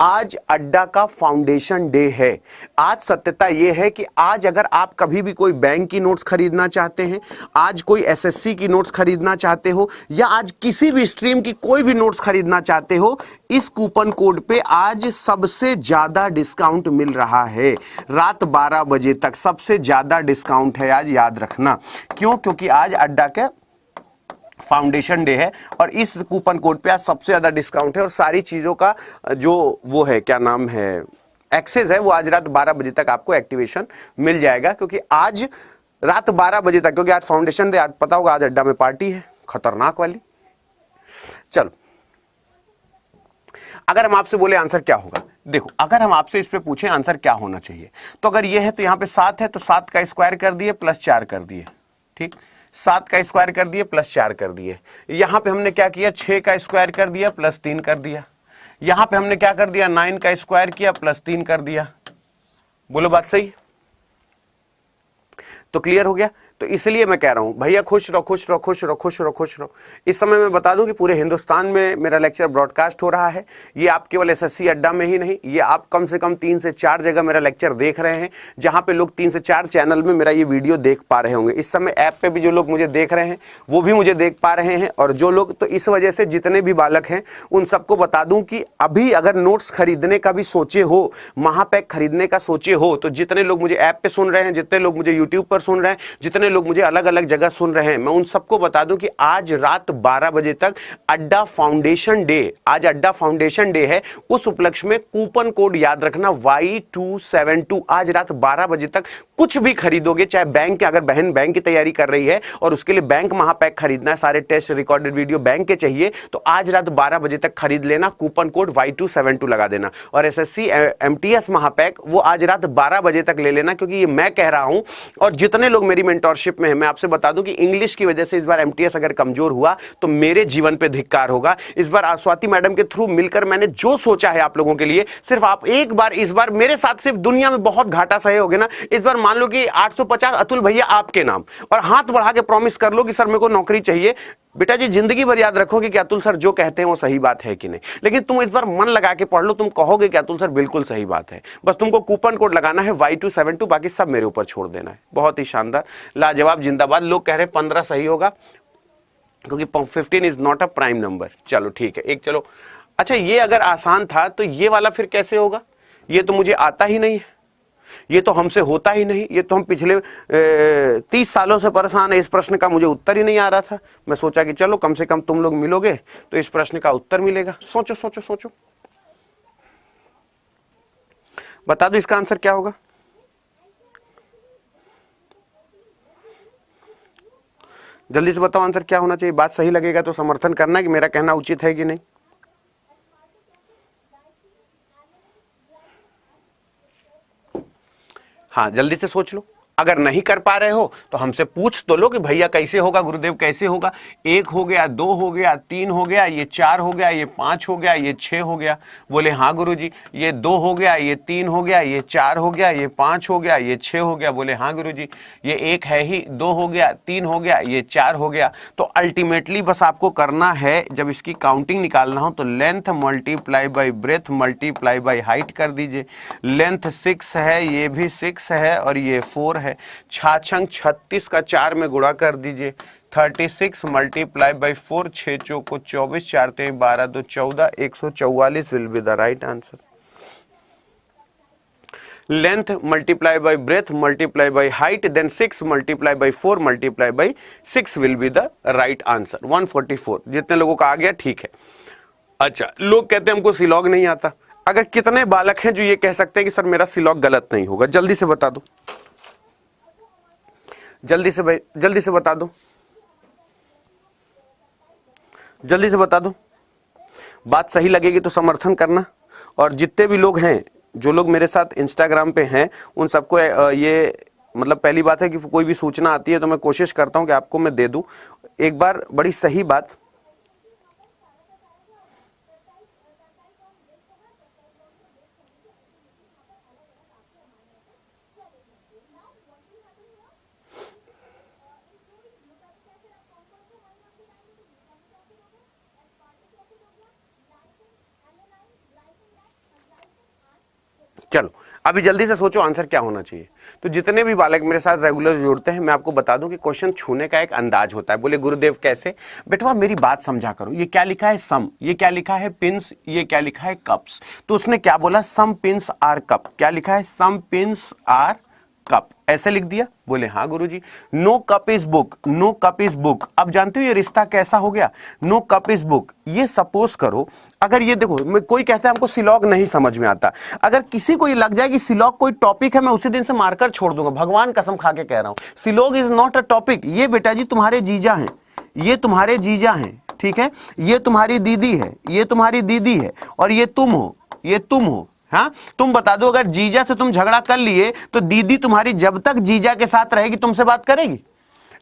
आज अड्डा का फाउंडेशन डे है। आज सत्यता ये है कि आज अगर आप कभी भी कोई बैंक की नोट्स खरीदना चाहते हैं, आज कोई एसएससी की नोट्स खरीदना चाहते हो, या आज किसी भी स्ट्रीम की कोई भी नोट्स खरीदना चाहते हो, इस कूपन कोड पे आज सबसे ज्यादा डिस्काउंट मिल रहा है। रात 12 बजे तक सबसे ज्यादा डिस्काउंट है आज, याद रखना। क्यों? क्योंकि आज अड्डा के फाउंडेशन डे है और इस कूपन कोड पे आज सबसे ज्यादा डिस्काउंट है। और सारी चीजों का जो वो है, क्या नाम है, एक्सेस है, वो आज रात 12 बजे तक आपको एक्टिवेशन मिल जाएगा। क्योंकि आज रात 12 बजे तक, क्योंकि आज फाउंडेशन डे, आज पता होगा आज अड्डा में पार्टी है खतरनाक वाली। चलो, अगर हम आपसे बोले आंसर क्या होगा, देखो अगर हम आपसे इस पे पूछें आंसर क्या होना चाहिए, तो अगर ये है तो यहाँ पे 7 है तो 7 का स्क्वायर कर दिए प्लस 4 कर दिए। ठीक, 7 का स्क्वायर कर दिए प्लस 4 कर दिए। यहां पे हमने क्या किया? 6 का स्क्वायर कर दिया प्लस 3 कर दिया। यहां पे हमने क्या कर दिया? 9 का स्क्वायर किया प्लस 3 कर दिया। बोलो बात सही? तो क्लियर हो गया? तो इसलिए मैं कह रहा हूं भैया खुश रहो, खुश रहो, खुश रहो, खुश रहो, खुश रहो। इस समय मैं बता दूं कि पूरे हिंदुस्तान में मेरा लेक्चर ब्रॉडकास्ट हो रहा है। ये आप केवल एसएससी अड्डा में ही नहीं, ये आप कम से कम 3 से 4 जगह मेरा लेक्चर देख रहे हैं, जहां पे लोग 3 से 4 चैनल में मेरा ये वीडियो देख पा रहे होंगे। इस समय ऐप पे भी जो लोग मुझे देख रहे हैं वो भी मुझे देख पा रहे हैं। और जो लोग, तो इस वजह से जितने भी बालक हैं उन सबको बता दूं कि अभी अगर नोट्स खरीदने का भी सोचे हो, महापैक खरीदने का सोचे हो, तो जितने लोग मुझे ऐप पे सुन रहे हैं, जितने लोग मुझे यूट्यूब पर सुन रहे हैं, जितने लोग मुझे अलग अलग जगह सुन रहे हैं, मैं उन सबको बता दूं कि आज रात 12 बजे तक अड्डा फाउंडेशन डे, आज अड्डा फाउंडेशन डे है। उस उपलक्ष्य में कूपन कोड याद रखना Y272। आज रात 12 बजे तक कुछ भी खरीदोगे, चाहे बैंक, अगर बहन बैंक की तैयारी कर रही है और उसके लिए बैंक महापैक खरीदना है, सारे टेस्ट रिकॉर्डेड वीडियो बैंक के चाहिए, तो आज रात 12 बजे तक खरीद लेना, कूपन कोड Y272 लगा देना। और एसएससी MTS महापैक वो आज रात 12 बजे तक ले लेना, क्योंकि ये मैं कह रहा हूं। और जितने लोग मेरी मेंटोरशिप में है, मैं आपसे बता दूं कि इंग्लिश की वजह से इस बार MTS अगर कमजोर हुआ तो मेरे जीवन पे धिक्कार होगा। इस बार स्वाति मैडम के थ्रू मिलकर मैंने जो सोचा है आप लोगों के लिए, सिर्फ आप एक बार इस बार मेरे साथ, सिर्फ दुनिया में बहुत घाटा सहे होगे ना, इस बार मान लो कि 850 अतुल भैया आपके नाम, और हाथ बढ़ा के प्रॉमिस कर लो कि सर मेरे को नौकरी चाहिए। बेटा जी जिंदगी भर याद रखोगे कि अतुल सर जो कहते हैं वो सही बात है कि नहीं, लेकिन तुम इस बार मन लगा के पढ़ लो, तुम कहोगे कि अतुल सर बिल्कुल सही बात है। बस तुमको कूपन कोड लगाना है Y272, बाकी सब मेरे ऊपर छोड़ देना है। बहुत ही शानदार, लाजवाब, जिंदाबाद। लोग कह रहे 15 सही होगा क्योंकि 15 is not a prime number. चलो ठीक है, एक चलो। अच्छा, ये अगर आसान था तो ये वाला फिर कैसे होगा? ये तो मुझे आता ही नहीं है, ये तो हमसे होता ही नहीं, ये तो हम पिछले 30 सालों से परेशान है। इस प्रश्न का मुझे उत्तर ही नहीं आ रहा था। मैं सोचा कि चलो कम से कम तुम लोग मिलोगे तो इस प्रश्न का उत्तर मिलेगा। सोचो सोचो सोचो, बता दो इसका आंसर क्या होगा? जल्दी से बताओ आंसर क्या होना चाहिए। बात सही लगेगा तो समर्थन करना कि मेरा कहना उचित है कि नहीं। हाँ, जल्दी से सोच लो। अगर नहीं कर पा रहे हो तो हमसे पूछ तो लो कि भैया कैसे होगा, गुरुदेव कैसे होगा। 1 हो गया, 2 हो गया, 3 हो गया, ये 4 हो गया, ये 5 हो गया, ये 6 हो गया। बोले हाँ गुरुजी, ये 2 हो गया, ये 3 हो गया, ये 4 हो गया, ये 5 हो गया, ये 6 हो गया। बोले हाँ गुरुजी, ये 1 है ही, 2 हो गया, 3 हो गया, ये 4 हो गया। तो अल्टीमेटली बस आपको करना है, जब इसकी काउंटिंग निकालना हो तो length multiply by breadth multiply by height कर दीजिए। लेंथ 6 है, ये भी 6 है और ये 4 है। छाछंग 36 का 4 में गुणा कर दीजिए। 36 मल्टीप्लाई बाई 4, 6 चौको 24, 4 3 12 2 14, 144 will be the right answer. Length multiply by breadth multiply by height, then 6 multiply by 4 multiply by 6 will be the right answer. 144। जितने लोगों का आ गया ठीक है। अच्छा, लोग कहते हैं हमको सिलॉग नहीं आता। अगर कितने बालक हैं जो ये कह सकते हैं कि सर मेरा सिलॉग गलत नहीं होगा, जल्दी से बता दो। जल्दी से भाई, जल्दी से बता दो, जल्दी से बता दो। बात सही लगेगी तो समर्थन करना। और जितने भी लोग हैं, जो लोग मेरे साथ इंस्टाग्राम पे हैं, उन सबको ये मतलब पहली बात है कि कोई भी सूचना आती है तो मैं कोशिश करता हूं कि आपको मैं दे दूं। एक बार बड़ी सही बात, चलो अभी जल्दी से सोचो आंसर क्या होना चाहिए। तो जितने भी बालक मेरे साथ रेगुलर जुड़ते हैं, मैं आपको बता दूं कि क्वेश्चन छूने का एक अंदाज होता है। बोले गुरुदेव कैसे? बेटवा मेरी बात समझा करो। ये क्या लिखा है? सम। ये क्या लिखा है? पिंस। ये क्या लिखा है? कप्स। तो उसने क्या बोला? Some pins are cup. क्या लिखा है? Some pins are cup. ऐसे लिख दिया? बोले हाँ गुरुजी। No cup is book. No cup is book. अब जानते हो ये रिश्ता कैसा हो गया? No cup is book. ये सपोज करो, अगर ये देखो, कोई कहता है हमको सिलॉग नहीं समझ में आता, अगर किसी को ये लग जाए कि सिलॉग कोई टॉपिक है, मैं उसी दिन से मारकर छोड़ दूंगा। भगवान कसम खा के कह रहा हूं, सिलॉग इज नॉट अ टॉपिक। ये बेटा जी तुम्हारे जीजा हैं, ये तुम्हारे जीजा हैं, ठीक है? ये तुम्हारी दीदी है, ये तुम्हारी दीदी है, और ये तुम हो, ये तुम हो। हाँ, तुम बता दो, अगर जीजा से तुम झगड़ा कर लिए तो दीदी तुम्हारी जब तक जीजा के साथ रहेगी तुमसे बात करेगी?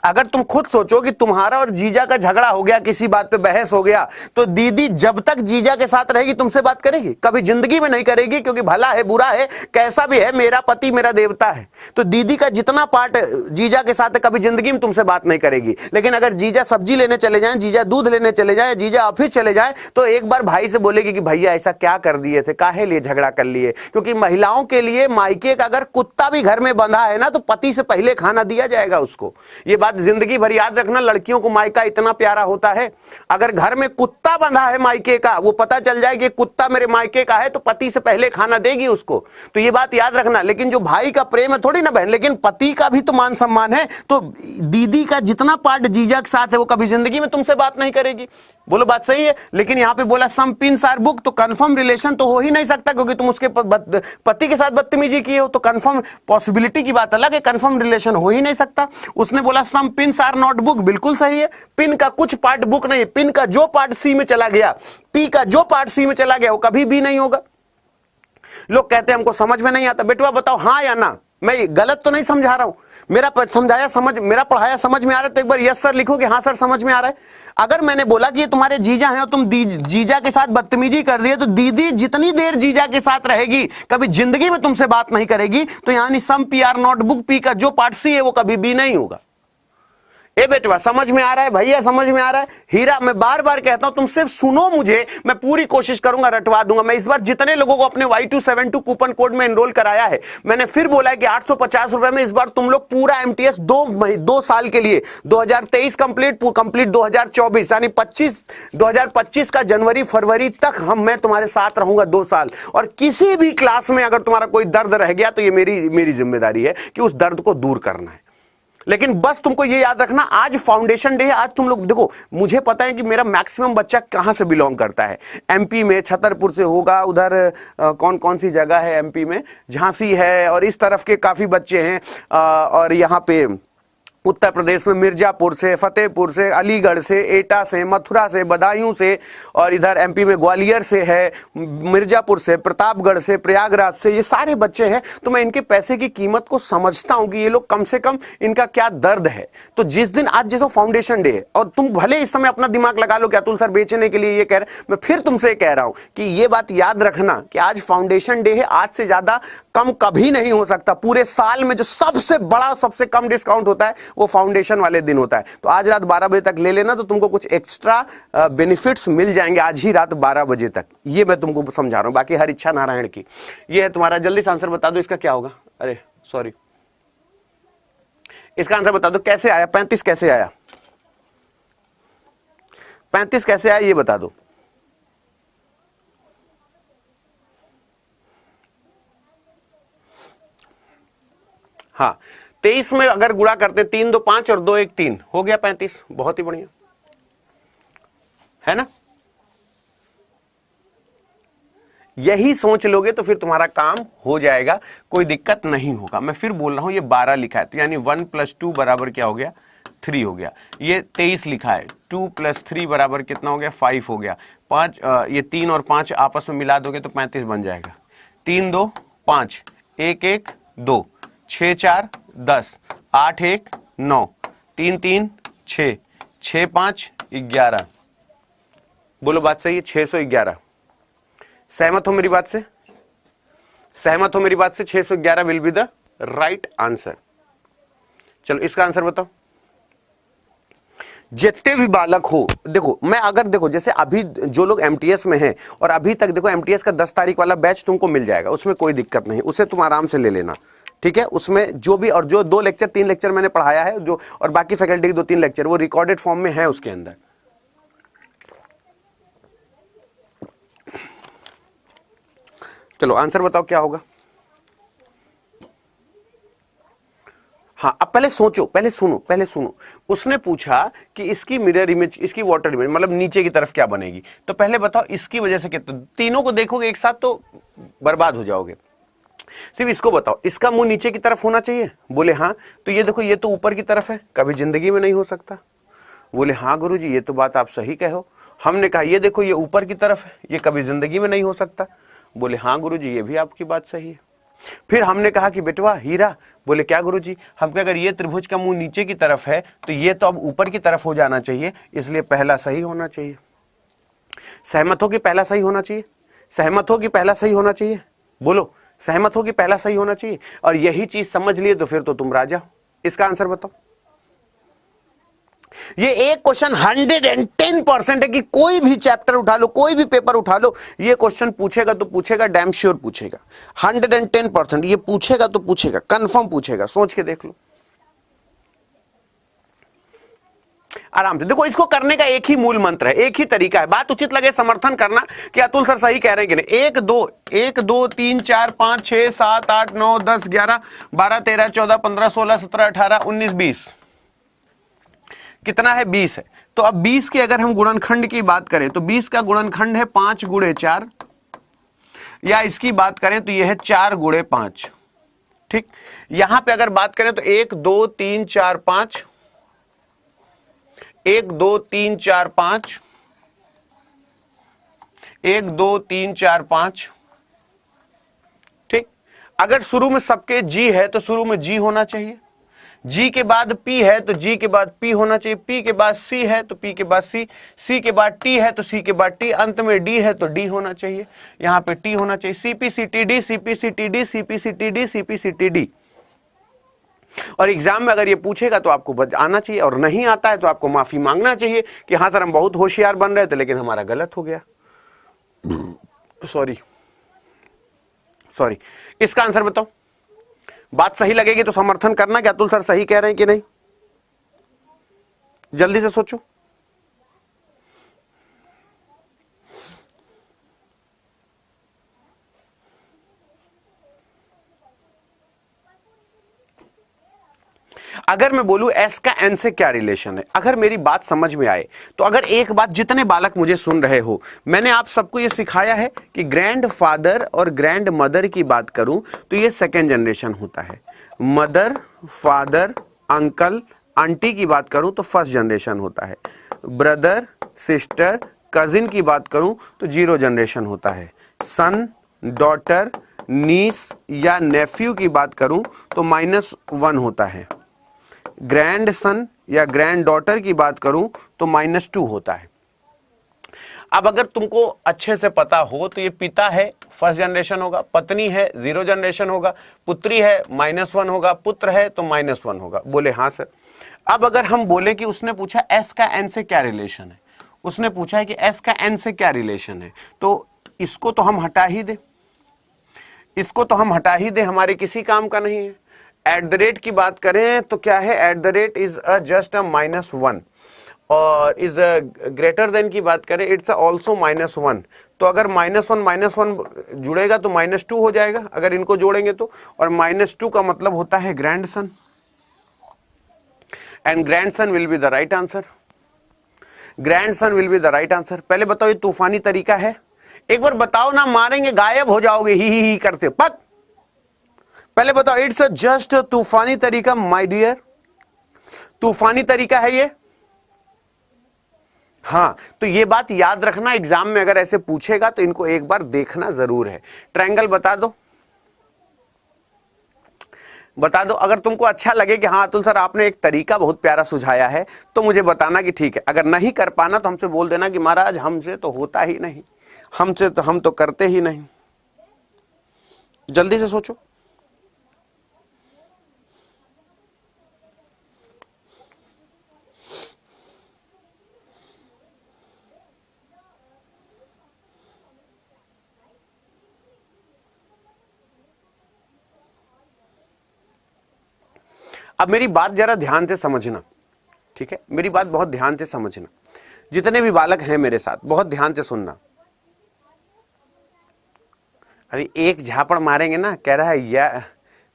अगर तुम खुद सोचो कि तुम्हारा और जीजा का झगड़ा हो गया, किसी बात पे बहस हो गया, तो दीदी जब तक जीजा के साथ रहेगी तुमसे बात करेगी? कभी जिंदगी में नहीं करेगी, क्योंकि भला है बुरा है कैसा भी है, मेरा पति मेरा देवता है। तो दीदी का जितना पार्ट जीजा के साथ है, कभी जिंदगी में तुमसे बात नहीं करेगी। लेकिन अगर जीजा सब्जी लेने चले जाए, जीजा दूध लेने चले जाए, जीजा ऑफिस चले जाए, तो एक बार भाई से बोलेगी कि भैया ऐसा क्या कर दिए थे, काहे लिए झगड़ा कर लिए? क्योंकि महिलाओं के लिए मायके का अगर कुत्ता भी घर में बंधा है ना, तो पति से पहले खाना दिया जाएगा उसको। ये बात जिंदगी भर याद रखना। लड़कियों को मायका इतना प्यारा होता है, अगर घर में कुत्ता बंधा है मायके का, वो पता चल जाए कि कुत्ता मेरे मायके का है, तो पति से पहले खाना देगी उसको। तो ये बात याद रखना। लेकिन जो भाई का प्रेम है थोड़ी ना बहन, लेकिन पति का भी तो मान सम्मान है। तो दीदी का जितना पार्ट जीजा के साथ है, वो कभी जिंदगी में तुमसे बात नहीं करेगी। बोलो बात सही है? लेकिन यहां पे बोला सम पिंस आर बुक, तो कंफर्म रिलेशन तो हो ही नहीं सकता, क्योंकि तुम उसके पति के साथ बदतमीजी किए हो। तो कंफर्म पॉसिबिलिटी की बात अलग है, कंफर्म रिलेशन हो ही नहीं सकता। उसने बोला some pins are not book, बिल्कुल सही है। पिन का कुछ पार्ट बुक नहीं है। पिन का जो पार्ट सी में चला गया, पी का जो पार्ट सी में चला गया, वो कभी भी नहीं होगा। लोग कहते हैं हमको समझ में नहीं आता। बेटवा बताओ हाँ या ना? मैं गलत तो नहीं समझा रहा हूं, मेरा समझाया समझ, मेरा पढ़ाया समझ में आ रहा है, तो एक बार यस सर लिखो कि हाँ सर समझ में आ रहा है। अगर मैंने बोला कि ये तुम्हारे जीजा हैं और तुम जीजा के साथ बदतमीजी कर रही है, तो दीदी जितनी देर जीजा के साथ रहेगी कभी जिंदगी में तुमसे बात नहीं करेगी। तो यानी some P are not book, P का जो पार्ट सी है वो कभी भी नहीं होगा। ए बेटवा समझ में आ रहा है? भैया समझ में आ रहा है? हीरा, मैं बार बार कहता हूं तुम सिर्फ सुनो मुझे, मैं पूरी कोशिश करूंगा, रटवा दूंगा। मैं इस बार जितने लोगों को अपने Y272 कूपन कोड में एनरोल कराया है, मैंने फिर बोला है कि 850 रुपए में इस बार तुम लोग पूरा MTS 2 साल के लिए, 2023 कंप्लीट 2024, यानी 2025 का जनवरी फरवरी तक मैं तुम्हारे साथ रहूंगा 2 साल। और किसी भी क्लास में अगर तुम्हारा कोई दर्द रह गया, तो ये मेरी जिम्मेदारी है कि उस दर्द को दूर करना है। लेकिन बस तुमको ये याद रखना, आज फाउंडेशन डे है। आज तुम लोग देखो, मुझे पता है कि मेरा मैक्सिमम बच्चा कहां से बिलोंग करता है। MP में छतरपुर से होगा, उधर कौन कौन सी जगह है MP में, झांसी है, और इस तरफ के काफ़ी बच्चे हैं। और यहाँ पे उत्तर प्रदेश में मिर्जापुर से, फतेहपुर से, अलीगढ़ से, एटा से, मथुरा से, बदायूं से, और इधर MP में ग्वालियर से है, मिर्जापुर से, प्रतापगढ़ से, प्रयागराज से, ये सारे बच्चे हैं। तो मैं इनके पैसे की कीमत को समझता हूं कि ये लोग कम से कम इनका क्या दर्द है। तो जिस दिन, आज जैसे फाउंडेशन डे है, और तुम भले इस समय अपना दिमाग लगा लो कि अतुल सर बेचने के लिए ये कह रहे, मैं फिर तुमसे कह रहा हूं कि ये बात याद रखना कि आज फाउंडेशन डे है। आज से ज्यादा कम कभी नहीं हो सकता। पूरे साल में जो सबसे बड़ा, सबसे कम डिस्काउंट होता है, वो फाउंडेशन वाले दिन होता है। तो आज रात 12 बजे तक ले लेना, तो तुमको कुछ एक्स्ट्रा बेनिफिट्स मिल जाएंगे आज ही रात 12 बजे तक। ये मैं तुमको समझा रहा हूं, बाकी हर इच्छा नारायण की। ये है तुम्हारा, जल्दी से आंसर बता दो, इसका क्या होगा? अरे सॉरी, इसका आंसर बता दो, कैसे आया 35? कैसे आया 35? कैसे आया ये बता दो। हाँ, 23 में अगर गुणा करते 3 2 5 और 2 1 3, हो गया 35। बहुत ही बढ़िया है ना? यही सोच लोगे तो फिर तुम्हारा काम हो जाएगा, कोई दिक्कत नहीं होगा। मैं फिर बोल रहा हूं, ये 12 लिखा है तो यानी 1 + 2 बराबर क्या हो गया, 3 हो गया। ये 23 लिखा है, 2 + 3 बराबर कितना हो गया, 5 हो गया। 5 ये 3 और 5 आपस में मिला दोगे तो 35 बन जाएगा। 3 2 5, 1 1 2, 6 4 10, 8 1 9, 3 3 6, 6 5 11। बोलो बात सही है, 611। सहमत हो मेरी बात से? सहमत हो मेरी बात से? 611 will be the right answer. चलो इसका आंसर बताओ। जितने भी बालक हो, देखो मैं अगर देखो जैसे अभी जो लोग एमटीएस में हैं और अभी तक देखो एमटीएस का 10 तारीख वाला बैच तुमको मिल जाएगा, उसमें कोई दिक्कत नहीं, उसे तुम आराम से ले लेना, ठीक है। उसमें जो भी और जो 2 लेक्चर 3 लेक्चर मैंने पढ़ाया है जो, और बाकी फैकल्टी के 2-3 लेक्चर वो रिकॉर्डेड फॉर्म में है उसके अंदर। चलो आंसर बताओ क्या होगा। हाँ अब पहले सोचो, पहले सुनो। उसने पूछा कि इसकी मिरर इमेज, इसकी वाटर इमेज मतलब नीचे की तरफ क्या बनेगी, तो पहले बताओ इसकी वजह से कितना, तीनों को देखोगे एक साथ तो बर्बाद हो जाओगे। सिर्फ इसको बताओ, इसका मुंह नीचे की तरफ होना चाहिए? बोले हाँ। तो ये देखो ये तो ऊपर की तरफ है, कभी जिंदगी में नहीं हो सकता। बोले हाँ गुरुजी ये तो बात आप सही कहो। हमने कहा ये देखो ये ऊपर की तरफ है, ये कभी जिंदगी में नहीं हो सकता। बोले हाँ गुरुजी ये भी आपकी बात सही है। फिर हमने कहा कि बेटवा हीरा, बोले क्या गुरुजी, हम कहा अगर ये त्रिभुज का मुंह नीचे की तरफ है तो ये तो अब ऊपर की तरफ हो जाना चाहिए, इसलिए पहला सही होना चाहिए। सहमत हो कि पहला सही होना चाहिए? सहमत हो कि पहला सही होना चाहिए? बोलो सहमत हो कि पहला सही होना चाहिए? और यही चीज समझ लिए तो फिर तो तुम राजा हो। इसका आंसर बताओ। ये एक क्वेश्चन 110% है कि कोई भी चैप्टर उठा लो, कोई भी पेपर उठा लो, ये क्वेश्चन पूछेगा तो पूछेगा, डैम श्योर पूछेगा। 110% ये पूछेगा तो पूछेगा, कंफर्म पूछेगा। सोच के देख लो आराम से। देखो इसको करने का एक ही मूल मंत्र है, एक ही तरीका है। बात उचित लगे समर्थन करना कि अतुल सर सही कह रहे हैं कि नहीं। 1 2 3 4 5 6 7 8 9 10 11 12 13 14 15 16 17 18 19 20, कितना है? 20 है। तो अब 20 के अगर हम गुणनखंड की बात करें तो 20 का गुणनखंड है 5 × 4, या इसकी बात करें तो यह है 4 × 5। ठीक, यहां पे अगर बात करें तो 1 2 3 4 5, 1 2 3 4 5, 1 2 3 4 5। ठीक, अगर शुरू में सबके जी है तो शुरू में जी होना चाहिए, जी के बाद पी है तो जी के बाद पी होना चाहिए, पी के बाद सी है तो पी के बाद सी, सी के बाद टी है तो सी के बाद टी, अंत में डी है तो डी होना चाहिए, यहां पे टी होना चाहिए। CPCTD CPCTD CPCTD CPCTD। और एग्जाम में अगर ये पूछेगा तो आपको आना चाहिए, और नहीं आता है तो आपको माफी मांगना चाहिए कि हाँ सर हम बहुत होशियार बन रहे थे लेकिन हमारा गलत हो गया, सॉरी। इसका आंसर बताओ। बात सही लगेगी तो समर्थन करना कि अतुल सर सही कह रहे हैं कि नहीं। जल्दी से सोचो। अगर मैं बोलूं एस का एन से क्या रिलेशन है, अगर मेरी बात समझ में आए तो, अगर एक बात जितने बालक मुझे सुन रहे हो, मैंने आप सबको ये सिखाया है कि ग्रैंड फादर और ग्रैंड मदर की बात करूं तो ये सेकेंड जनरेशन होता है। मदर, फादर, अंकल, आंटी की बात करूं तो फर्स्ट जनरेशन होता है। ब्रदर, सिस्टर, कजिन की बात करूं तो 0 जनरेशन होता है। सन, डॉटर, नीस या नेफ्यू की बात करूं तो -1 होता है। ग्रैंड सन या ग्रैंड डॉटर की बात करूं तो -2 होता है। अब अगर तुमको अच्छे से पता हो तो ये पिता है फर्स्ट जनरेशन होगा, पत्नी है 0 जनरेशन होगा, पुत्री है -1 होगा, पुत्र है तो -1 होगा। बोले हाँ सर। अब अगर हम बोले कि उसने पूछा एस का एन से क्या रिलेशन है, उसने पूछा है कि एस का एन से क्या रिलेशन है, तो इसको तो हम हटा ही दे, इसको तो हम हटा ही दे, हमारे किसी काम का नहीं है। एट द रेट की बात करें तो क्या है, at the rate is just -1, और इज ग्रेटर देन की बात करें इट्स ऑल्सो -1। तो अगर -1 जुड़ेगा तो -2 हो जाएगा अगर इनको जोड़ेंगे तो, और -2 का मतलब होता है grand son, and grand son will be the right answer. Grand son will be the right answer. पहले बताओ ये तूफानी तरीका है एक बार बताओ ना, मारेंगे गायब हो जाओगे ही करते पक। पहले बताओ, इट्स अ जस्ट तूफानी तरीका माय डियर, तूफानी तरीका है ये। हाँ, तो ये बात याद रखना, एग्जाम में अगर ऐसे पूछेगा तो इनको एक बार देखना जरूर है। ट्रायंगल बता दो, बता दो। अगर तुमको अच्छा लगे कि हाँ अतुल सर आपने एक तरीका बहुत प्यारा सुझाया है तो मुझे बताना कि ठीक है। अगर नहीं कर पाना तो हमसे बोल देना कि महाराज हमसे तो होता ही नहीं, हमसे तो हम तो करते ही नहीं। जल्दी से सोचो। अब मेरी बात जरा ध्यान से समझना, ठीक है? मेरी बात बहुत ध्यान से समझना। जितने भी बालक हैं मेरे साथ, बहुत ध्यान से सुनना। अभी एक झापड़ मारेंगे ना, कह रहा है या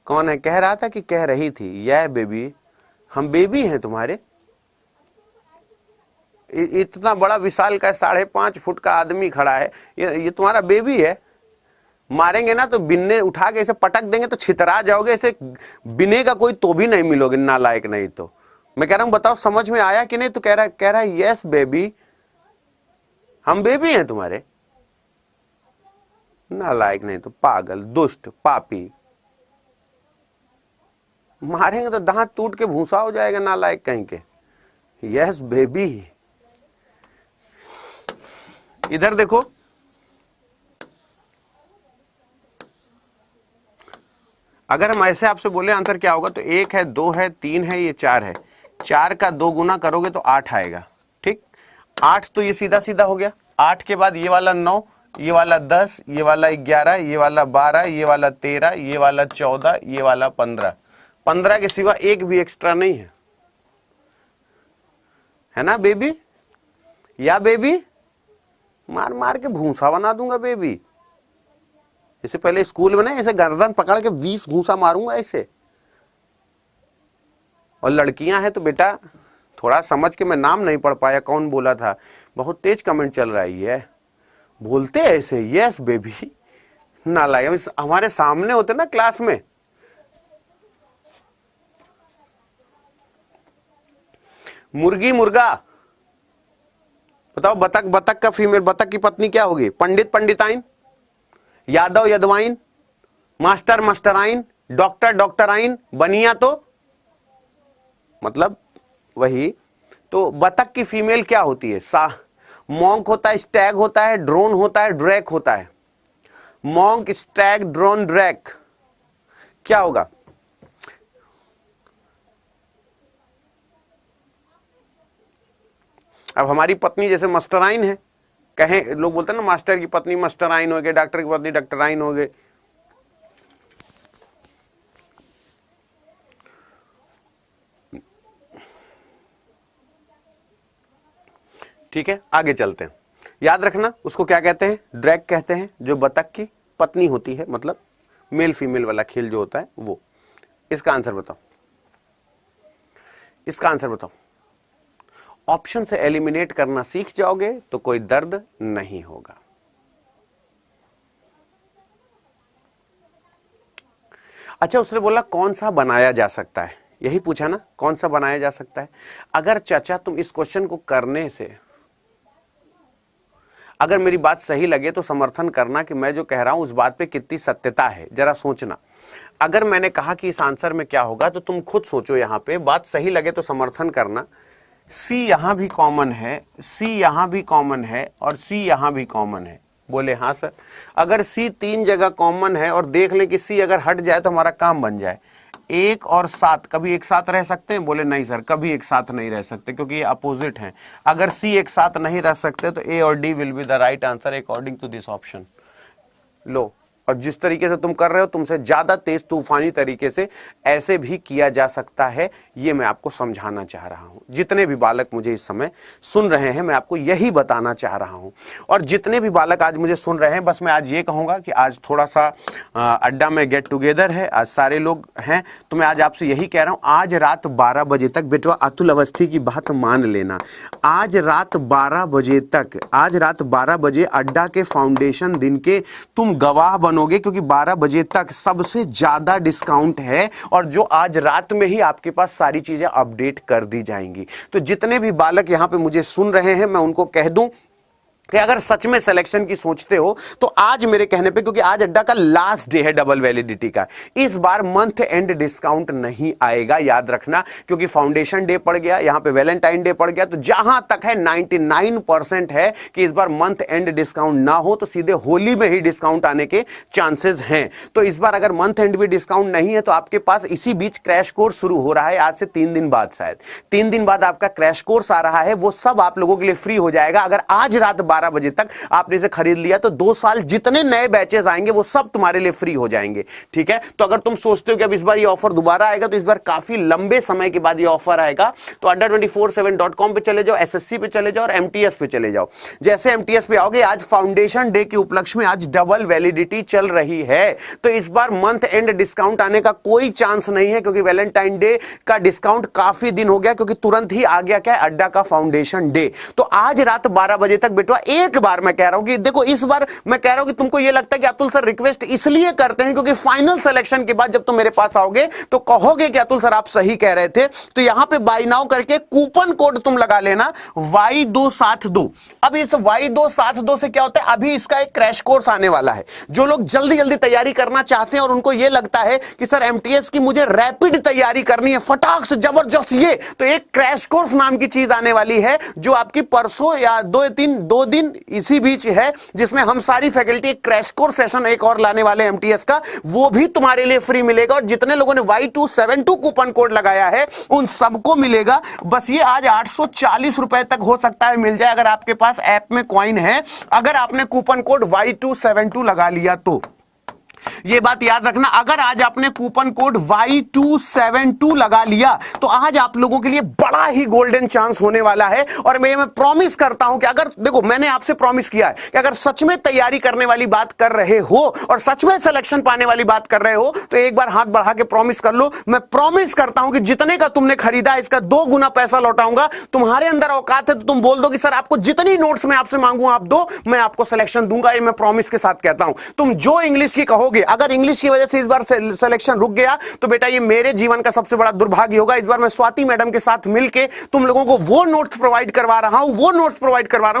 कौन है, कह रहा था कि कह रही थी, या बेबी, हम बेबी हैं तुम्हारे। इतना बड़ा विशाल का 5.5 फुट का आदमी खड़ा है, ये तुम्हारा बेबी है। मारेंगे ना तो बिन्ने उठा के ऐसे पटक देंगे तो छितरा जाओगे, ऐसे बिने का कोई तो भी नहीं मिलोगे, नालायक नहीं तो। मैं कह रहा हूं बताओ समझ में आया कि नहीं? तो कह रहा है यस बेबी, हम बेबी हैं तुम्हारे। नालायक नहीं तो पागल, दुष्ट, पापी। मारेंगे तो दांत टूट के भूसा हो जाएगा, नालायक कहीं के। Yes baby. इधर देखो, अगर हम ऐसे आपसे बोले आंसर क्या होगा, तो 1 है, 2 है, 3 है, ये 4 है। 4 का 2 गुना करोगे तो 8 आएगा, ठीक? 8 तो ये सीधा सीधा हो गया। 8 के बाद ये वाला 9, ये वाला 10, ये वाला 11, ये वाला 12, ये वाला 13, ये वाला 14, ये वाला 15। 15 के सिवा एक भी एक्स्ट्रा नहीं है, है ना बेबी? या बेबी? मार मार के भूसा बना दूंगा बेबी। इससे पहले स्कूल में ना ऐसे गर्दन पकड़ के 20 घूंसा मारूंगा ऐसे। और लड़कियां हैं तो बेटा थोड़ा समझ के, मैं नाम नहीं पढ़ पाया कौन बोला था, बहुत तेज कमेंट चल रहा है, बोलते ऐसे यस बेबी, नालायक। हमारे सामने होते ना क्लास में। मुर्गी मुर्गा, बताओ बतख बतख का फीमेल, बतख की पत्नी क्या होगी? पंडित पंडिताइन, यादव यदवाइन, मास्टर मास्टराइन, डॉक्टर डॉक्टराइन, बनिया तो मतलब वही। तो बतख की फीमेल क्या होती है? मॉन्क होता है, स्टैग होता है, ड्रोन होता है, ड्रैक होता है। मॉन्क, स्टैग, ड्रोन, ड्रैक क्या होगा? अब हमारी पत्नी जैसे मास्टराइन है, कहें लोग बोलते हैं ना मास्टर की पत्नी मास्टराइन हो गए, डॉक्टर की पत्नी डॉक्टराइन हो गए। ठीक है, आगे चलते हैं। याद रखना उसको क्या कहते हैं? ड्रैग कहते हैं, जो बतख की पत्नी होती है, मतलब मेल फीमेल वाला खेल जो होता है वो। इसका आंसर बताओ, इसका आंसर बताओ। ऑप्शन से एलिमिनेट करना सीख जाओगे तो कोई दर्द नहीं होगा। अच्छा, उसने बोला कौन सा बनाया जा सकता है, यही पूछा ना, कौन सा बनाया जा सकता है। अगर चाचा तुम इस क्वेश्चन को करने से अगर मेरी बात सही लगे तो समर्थन करना कि मैं जो कह रहा हूं उस बात पे कितनी सत्यता है, जरा सोचना। अगर मैंने कहा कि इस आंसर में क्या होगा तो तुम खुद सोचो, यहां पे बात सही लगे तो समर्थन करना। सी यहां भी कॉमन है, सी यहां भी कॉमन है, और सी यहां भी कॉमन है। बोले हाँ सर। अगर सी 3 जगह कॉमन है और देख लें कि सी अगर हट जाए तो हमारा काम बन जाए। 1 और 7 कभी एक साथ रह सकते हैं? बोले नहीं सर, कभी एक साथ नहीं रह सकते क्योंकि ये अपोजिट हैं। अगर सी एक साथ नहीं रह सकते तो ए और D will be the right answer according to this option. लो, और जिस तरीके से तुम कर रहे हो तुमसे ज्यादा तेज तूफानी तरीके से ऐसे भी किया जा सकता है, ये मैं आपको समझाना चाह रहा हूं। जितने भी बालक मुझे इस समय सुन रहे हैं मैं आपको यही बताना चाह रहा हूं, और जितने भी बालक आज मुझे सुन रहे हैं बस मैं आज ये कहूंगा कि आज थोड़ा सा अड्डा में गेट टुगेदर है, आज सारे लोग हैं, तो मैं आज आपसे यही कह रहा हूं, आज रात 12 बजे तक बेटा अतुल अवस्थी की बात मान लेना, आज रात 12 बजे तक, आज रात 12 बजे अड्डा के फाउंडेशन दिन के तुम गवाह बनोगे, क्योंकि 12 बजे तक सबसे ज्यादा डिस्काउंट है और जो आज रात में ही आपके पास सारी चीजें अपडेट कर दी जाएंगी। तो जितने भी बालक यहां पे मुझे सुन रहे हैं मैं उनको कह दूं कि अगर सच में सिलेक्शन की सोचते हो तो आज मेरे कहने पे, क्योंकि आज अड्डा का लास्ट डे है डबल वैलिडिटी का, इस बार मंथ एंड डिस्काउंट नहीं आएगा, याद रखना, क्योंकि फाउंडेशन डे पड़ गया, यहां पे वैलेंटाइन डे पड़ गया, तो जहां तक है 99% है कि इस बार मंथ एंड डिस्काउंट ना हो, तो सीधे होली में ही डिस्काउंट आने के चांसेस हैं। तो इस बार अगर मंथ एंड भी डिस्काउंट नहीं है तो आपके पास इसी बीच क्रैश कोर्स शुरू हो रहा है, आज से 3 दिन बाद, शायद 3 दिन बाद आपका क्रैश कोर्स आ रहा है, वो सब आप लोगों के लिए फ्री हो जाएगा। अगर आज रात 12 बजे तक आपने इसे खरीद लिया तो 2 साल जितने नए बैचेस आएंगे वो सब तुम्हारे लिए फ्री हो जाएंगे, ठीक है। तो अगर तुम सोचते हो कि अब इस बार ये ऑफर दोबारा आएगा, तो इस बार काफी लंबे समय के बाद ये ऑफर आएगा, तो adda247.com पे चले जाओ, एसएससी पे चले जाओ और एमटीएस पे चले जाओ। जैसे एमटीएस पे आओगे, आज फाउंडेशन डे के उपलक्ष्य में आज डबल वैलिडिटी चल रही है, तो इस बार मंथ एंड डिस्काउंट आने का कोई चांस नहीं है, क्योंकि वैलेंटाइन डे का डिस्काउंट काफी दिन हो गया, क्योंकि तुरंत ही आ गया क्या है, अड्डा का फाउंडेशन डे। तो आज रात 12 बजे तक बेटा एक बार मैं कह रहा हूं कि देखो, इस बार मैं कह रहा हूं कि तुमको यह लगता है कि अतुल सर रिक्वेस्ट इसलिए करते हैं क्योंकि फाइनल सिलेक्शन के बाद जब तुम मेरे पास आओगे तो कहोगे कि अतुल सर आप सही कह रहे थे, तो यहां पे बाय नाउ करके कूपन कोड तुम लगा लेना Y272। अब इस Y272 से क्या होता है, अभी इसका एक क्रैश कोर्स आने वाला है, जो लोग जल्दी जल्दी तैयारी करना चाहते हैं और उनको यह लगता है कि सर एमटीएस की मुझे रैपिड तैयारी करनी है, फटाक से जबरदस्त, ये तो एक क्रैश कोर्स नाम की चीज आने वाली है, जो आपकी परसों या 2 दिन इसी बीच है, जिसमें हम सारी फैकल्टी एक क्रैश कोर्स सेशन एक और लाने वाले एमटीएस का, वो भी तुम्हारे लिए फ्री मिलेगा। और जितने लोगों ने Y272 कूपन कोड लगाया है उन सबको मिलेगा। बस ये आज 840 रुपए तक हो सकता है मिल जाए, अगर आपके पास ऐप में कॉइन है, अगर आपने कूपन कोड Y272 लगा लिया तो। ये बात याद रखना, अगर आज आपने कूपन कोड Y272 लगा लिया तो आज आप लोगों के लिए बड़ा ही गोल्डन चांस होने वाला है। और मैं प्रॉमिस करता हूं कि अगर देखो, मैंने आपसे प्रॉमिस किया है कि अगर सच में तैयारी करने वाली बात कर रहे हो और सच में सिलेक्शन पाने वाली बात कर रहे हो तो एक बार हाथ बढ़ा के प्रॉमिस कर लो। मैं प्रॉमिस करता हूं कि जितने का तुमने खरीदा इसका 2 गुना पैसा लौटाऊंगा। तुम्हारे अंदर औकात है तो तुम बोल दो कि सर आपको जितनी नोट्स मैं आपसे मांगू आप दो, मैं आपको सिलेक्शन दूंगा। ये मैं प्रॉमिस के साथ कहता हूं। तुम जो इंग्लिश की कहोगे, अगर इंग्लिश की वजह से इस बार सिलेक्शन रुक गया तो बेटा ये मेरे जीवन का सबसे बड़ा दुर्भाग्य होगा। इस बार मैं स्वाति मैडम के साथ मिलके तुम लोगों को वो नोट्स प्रोवाइड करवा रहा हूं,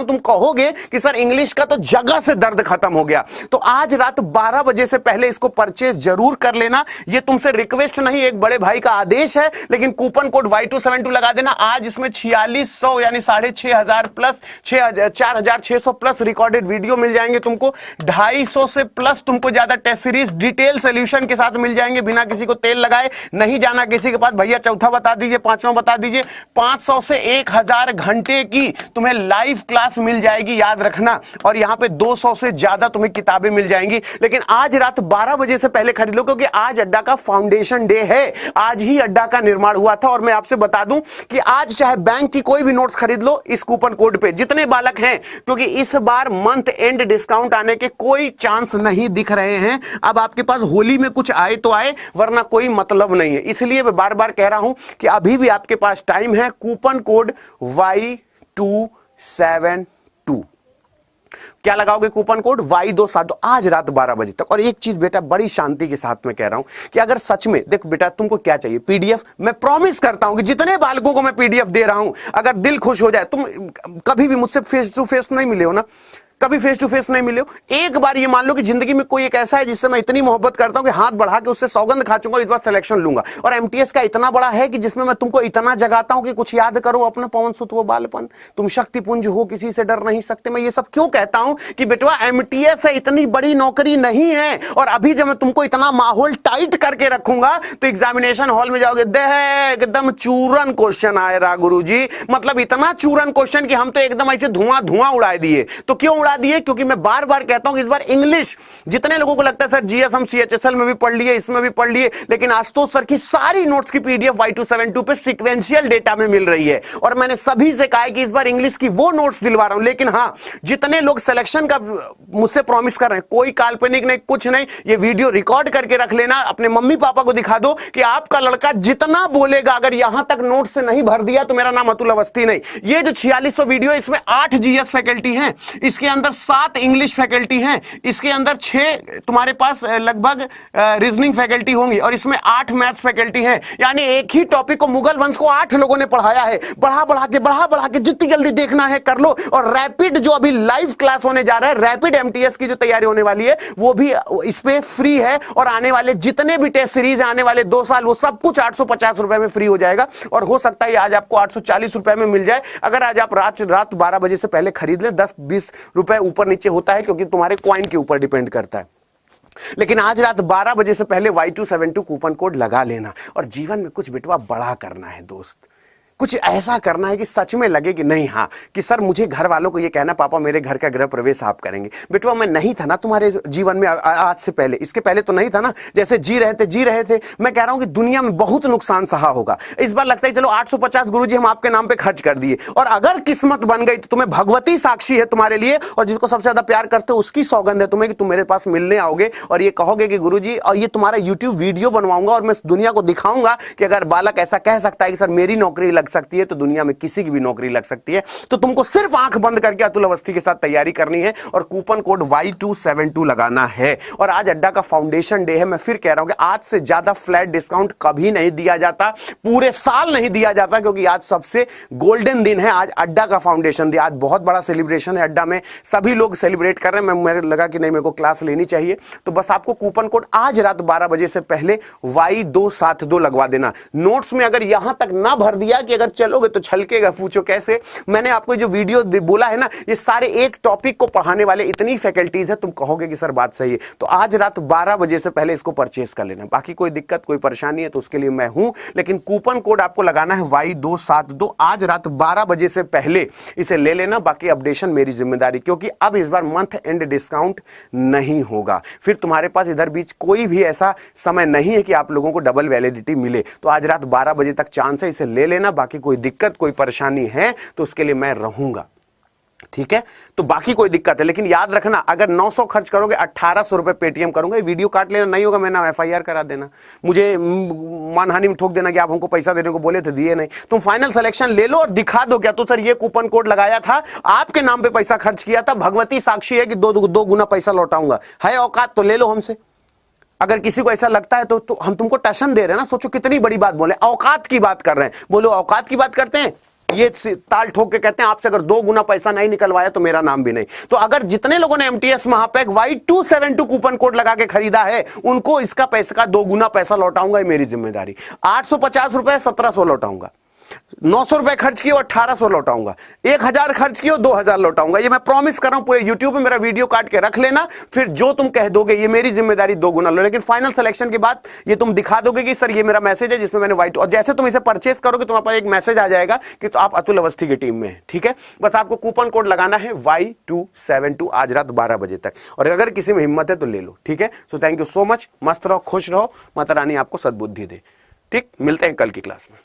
तुम कहोगे कि सर इंग्लिश का तो जगह से दर्द खत्म हो गया। तो आज रात 12 बजे से पहले इसको परचेज जरूर कर लेना। ये तुमसे रिक्वेस्ट नहीं, एक बड़े भाई का आदेश है। लेकिन कूपन कोड Y272 लगा देना। आज इसमें 4600 यानी 6500 प्लस 4600 प्लस रिकॉर्डेड वीडियो मिल जाएंगे तुमको। 250 से प्लस तुमको ज्यादा टेस्ट सीरीज डिटेल सॉल्यूशन के साथ मिल जाएंगे, बिना किसी को तेल लगाए। नहीं जाना किसी के पास, भैया चौथा बता दीजिए, पांचवा बता दीजिए। 500 से 1000 घंटे की तुम्हें लाइव क्लास मिल जाएगी, याद रखना। और यहां पे 200 से ज्यादा तुम्हें किताबें मिल जाएंगी। लेकिन आज रात 12 बजे से पहले खरीद लो, क्योंकि आज अड्डा का फाउंडेशन डे है। आज ही अड्डा का निर्माण हुआ था। और मैं आपसे बता दूं कि आज चाहे बैंक की कोई भी नोट्स खरीद लो इस कूपन कोड पे, जितने बालक हैं, क्योंकि इस बार मंथ एंड डिस्काउंट आने के कोई चांस नहीं दिख रहे हैं। अब आपके पास होली में कुछ आए तो आए, वरना कोई मतलब नहीं है। इसलिए मैं बार बार कह रहा हूं कि अभी भी आपके पास टाइम है। कूपन कोड Y272 क्या लगाओगे? कूपन कोड Y272 आज रात 12 बजे तक। और एक चीज बेटा बड़ी शांति के साथ में कह रहा हूं कि अगर सच में, देखो बेटा तुमको क्या चाहिए, पीडीएफ। मैं प्रॉमिस करता हूं कि जितने बालकों को मैं पीडीएफ दे रहा हूं, अगर दिल खुश हो जाए, तुम कभी भी मुझसे फेस टू फेस नहीं मिले हो ना, कभी फेस टू फेस नहीं मिले हो, एक बार ये मान लो कि जिंदगी में कोई एक ऐसा है जिससे मैं इतनी मोहब्बत करता हूं कि हाथ बढ़ा के उससे सौगंध खा चुका, इस बार सिलेक्शन लूंगा। और एमटीएस का इतना बड़ा है कि जिसमें मैं तुमको इतना जगाता हूं कि कुछ याद करो अपना पवन सुत वो बालपन, तुम शक्तिपुंज हो, किसी से डर नहीं सकते। मैं ये सब क्यों कहता हूं कि बेटवा एमटीएस है, इतनी बड़ी नौकरी नहीं है। और अभी जब मैं तुमको इतना माहौल टाइट करके रखूंगा तो एग्जामिनेशन हॉल में जाओगे, एकदम चूरन क्वेश्चन आए रहा गुरुजी, मतलब इतना चूरन क्वेश्चन कि हम तो एकदम ऐसे धुआं धुआं उड़ा दिए। तो क्यों उड़ा लगा दिए, क्योंकि मैं बार बार कहता हूं कि इस बार इंग्लिश, जितने लोगों को लगता है सर जीएस हम सीएचएसएल में भी पढ़ लिए, इसमें भी पढ़ लिए, लेकिन आशुतोष सर की सारी नोट्स की पीडीएफ Y272 पे सीक्वेंशियल डेटा में मिल रही है। और मैंने सभी से कहा है कि इस बार इंग्लिश की वो नोट्स दिलवा रहा हूं। लेकिन हां, जितने लोग सिलेक्शन का मुझसे प्रॉमिस कर रहे हैं, कोई काल्पनिक नहीं, कुछ नहीं, ये वीडियो रिकॉर्ड करके रख लेना, अपने मम्मी पापा को दिखा दो कि आपका लड़का जितना बोलेगा, अगर यहां तक नोट से नहीं भर दिया तो मेरा नाम अतुल अवस्थी नहीं। ये जो 4600 वीडियो, इसमें 8 जीएस फैकल्टी हैं, इसके अंदर 7 इंग्लिश फैकल्टी हैं, इसके अंदर 6 तुम्हारे पास लगभग रीजनिंग फैकल्टी होंगी, और इसमें 8 मैथ्स फैकल्टी हैं। यानी एक ही टॉपिक को, मुगल वंश को 8 लोगों ने पढ़ाया है। बढ़ा बढ़ा के जितनी जल्दी देखना है कर लो। और रैपिड जो अभी लाइव क्लास होने जा रहा है, रैपिड एमटीएस की जो तैयारी होने वाली है, वो भी इस पे फ्री है। और आने वाले जितने भी टेस्ट सीरीज आने वाले 2 साल, वो सब कुछ 850 रुपए में फ्री हो जाएगा। और हो सकता है आज आपको 840 रुपए में मिल जाए, अगर आज आप रात 12 बजे से पहले खरीद ले। 10-20 रुपए ऊपर नीचे होता है, क्योंकि तुम्हारे कॉइन के ऊपर डिपेंड करता है। लेकिन आज रात 12 बजे से पहले Y272 कूपन कोड लगा लेना, और जीवन में कुछ बिटवा बड़ा करना है दोस्त। कुछ ऐसा करना है कि सच में लगे कि नहीं, हाँ, कि सर मुझे घर वालों को ये कहना, पापा मेरे घर का गृह प्रवेश आप करेंगे। बेटवा मैं नहीं था ना तुम्हारे जीवन में आज से पहले, इसके पहले तो नहीं था ना। जैसे जी रहे थे। मैं कह रहा हूं कि दुनिया में बहुत नुकसान सहा होगा। इस बार लगता है चलो 850 गुरुजी हम आपके नाम पे खर्च कर दिए, और अगर किस्मत बन गई तो तुम्हें भगवती साक्षी है तुम्हारे लिए, और जिसको सबसे ज्यादा प्यार करते हो उसकी सौगंध है तुम्हें कि तुम मेरे पास मिलने आओगे और ये कहोगे कि गुरुजी, और ये तुम्हारा यूट्यूब वीडियो बनवाऊंगा और मैं दुनिया को दिखाऊंगा कि अगर बालक ऐसा कह सकता है कि सर मेरी नौकरी लग सकती है, तो दुनिया में किसी की भी नौकरी लग सकती है। तो तुमको सिर्फ आंख बंद करके अतुल अवस्थी के साथ तैयारी करनी है, और कूपन कोड Y272 लगाना है। और आज अड्डा का फाउंडेशन डे है। मैं फिर कह रहा हूं कि आज से ज्यादा फ्लैट डिस्काउंट कभी नहीं दिया जाता, पूरे साल नहीं दिया जाता, क्योंकि आज सबसे गोल्डन दिन है। आज अड्डा का फाउंडेशन डे, आज बहुत बड़ा सेलिब्रेशन है अड्डा में, सभी लोग सेलिब्रेट कर रहे हैं। मेरे लगा कि नहीं, मेरे को क्लास लेनी चाहिए, तो बस आपको कूपन कोड आज रात 12 बजे से पहले Y272 लगवा देना। नोट्स में अगर यहां तक ना भर दिया कि अगर चलोगे तो छलकेगा, पूछो कैसे। मैंने आपको जो वीडियो बोला है ना, ये सारे एक टॉपिक को पढ़ाने वाले इतनी फैकल्टीज है, तुम कहोगे कि सर बात सही है। तो आज रात 12 बजे से पहले इसको परचेस कर लेना। बाकी कोई दिक्कत, कोई परेशानी है तो उसके लिए मैं हूं, लेकिन कूपन कोड आपको लगाना है Y272। आज रात 12 बजे से पहले इसे ले लेना, बाकी अपडेशन मेरी जिम्मेदारी, क्योंकि अब इस बार मंथ एंड डिस्काउंट नहीं होगा। फिर तुम्हारे पास इधर बीच कोई भी ऐसा समय नहीं है कि आप लोगों को डबल वैलिडिटी मिले। तो आज रात 12 बजे तक चांस है, इसे ले लेना। बाकी कोई दिक्कत, कोई परेशानी है तो उसके लिए मैं रहूंगा, ठीक है। तो बाकी कोई दिक्कत है, लेकिन याद रखना, अगर 900 खर्च करोगे 1800 रुपए पेटीएम करूंगा। ये वीडियो काट लेना, नहीं होगा मैं नाम FIR करा देना, मुझे मानहानि में ठोक देना कि आप हमको पैसा देने को बोले थे, दिए नहीं। तुम फाइनल सिलेक्शन ले लो और दिखा दो क्या तो सर ये कूपन कोड लगाया था, आपके नाम पे पैसा खर्च किया था, भगवती साक्षी है कि दो गुना पैसा लौटाऊंगा। है औकात तो ले लो हमसे। अगर किसी को ऐसा लगता है तो हम तुमको टशन दे रहे हैं ना। सोचो कितनी बड़ी बात बोले, औकात की बात कर रहे हैं। बोलो औकात की बात करते हैं, ये ताल ठोक के कहते हैं आपसे अगर 2 गुना पैसा नहीं निकलवाया तो मेरा नाम भी नहीं। तो अगर जितने लोगों ने MTS महापैक Y272 कूपन कोड लगा के खरीदा है, उनको इसका पैसे का 2 गुना पैसा लौटाऊंगा, ये मेरी जिम्मेदारी। 850 रुपए 1700 लौटाऊंगा, 900 रुपए खर्च किए 1800 लौटाऊंगा, 1000 खर्च किए 2000 लौटाऊंगा। ये मैं प्रॉमिस कर रहा हूं। पूरे YouTube पे मेरा वीडियो काट के रख लेना, फिर जो तुम कह दोगे ये मेरी जिम्मेदारी, 2 गुना लो। लेकिन फाइनल सिलेक्शन के बाद ये तुम दिखा दोगे कि सर ये मेरा मैसेज है जिसमें मैंने और जैसे तुम इसे परचेस करोगे तुम्हारे पास एक मैसेज आ जाएगा कि तो आप अतुल अवस्थी की टीम में है, ठीक है। बस आपको कूपन कोड लगाना है Y272 आज रात 12 बजे तक, और अगर किसी में हिम्मत है तो ले लो, ठीक है। So thank you so much, मस्त रहो, खुश रहो, माता रानी आपको सद्बुद्धि दे। ठीक, मिलते हैं कल की क्लास में।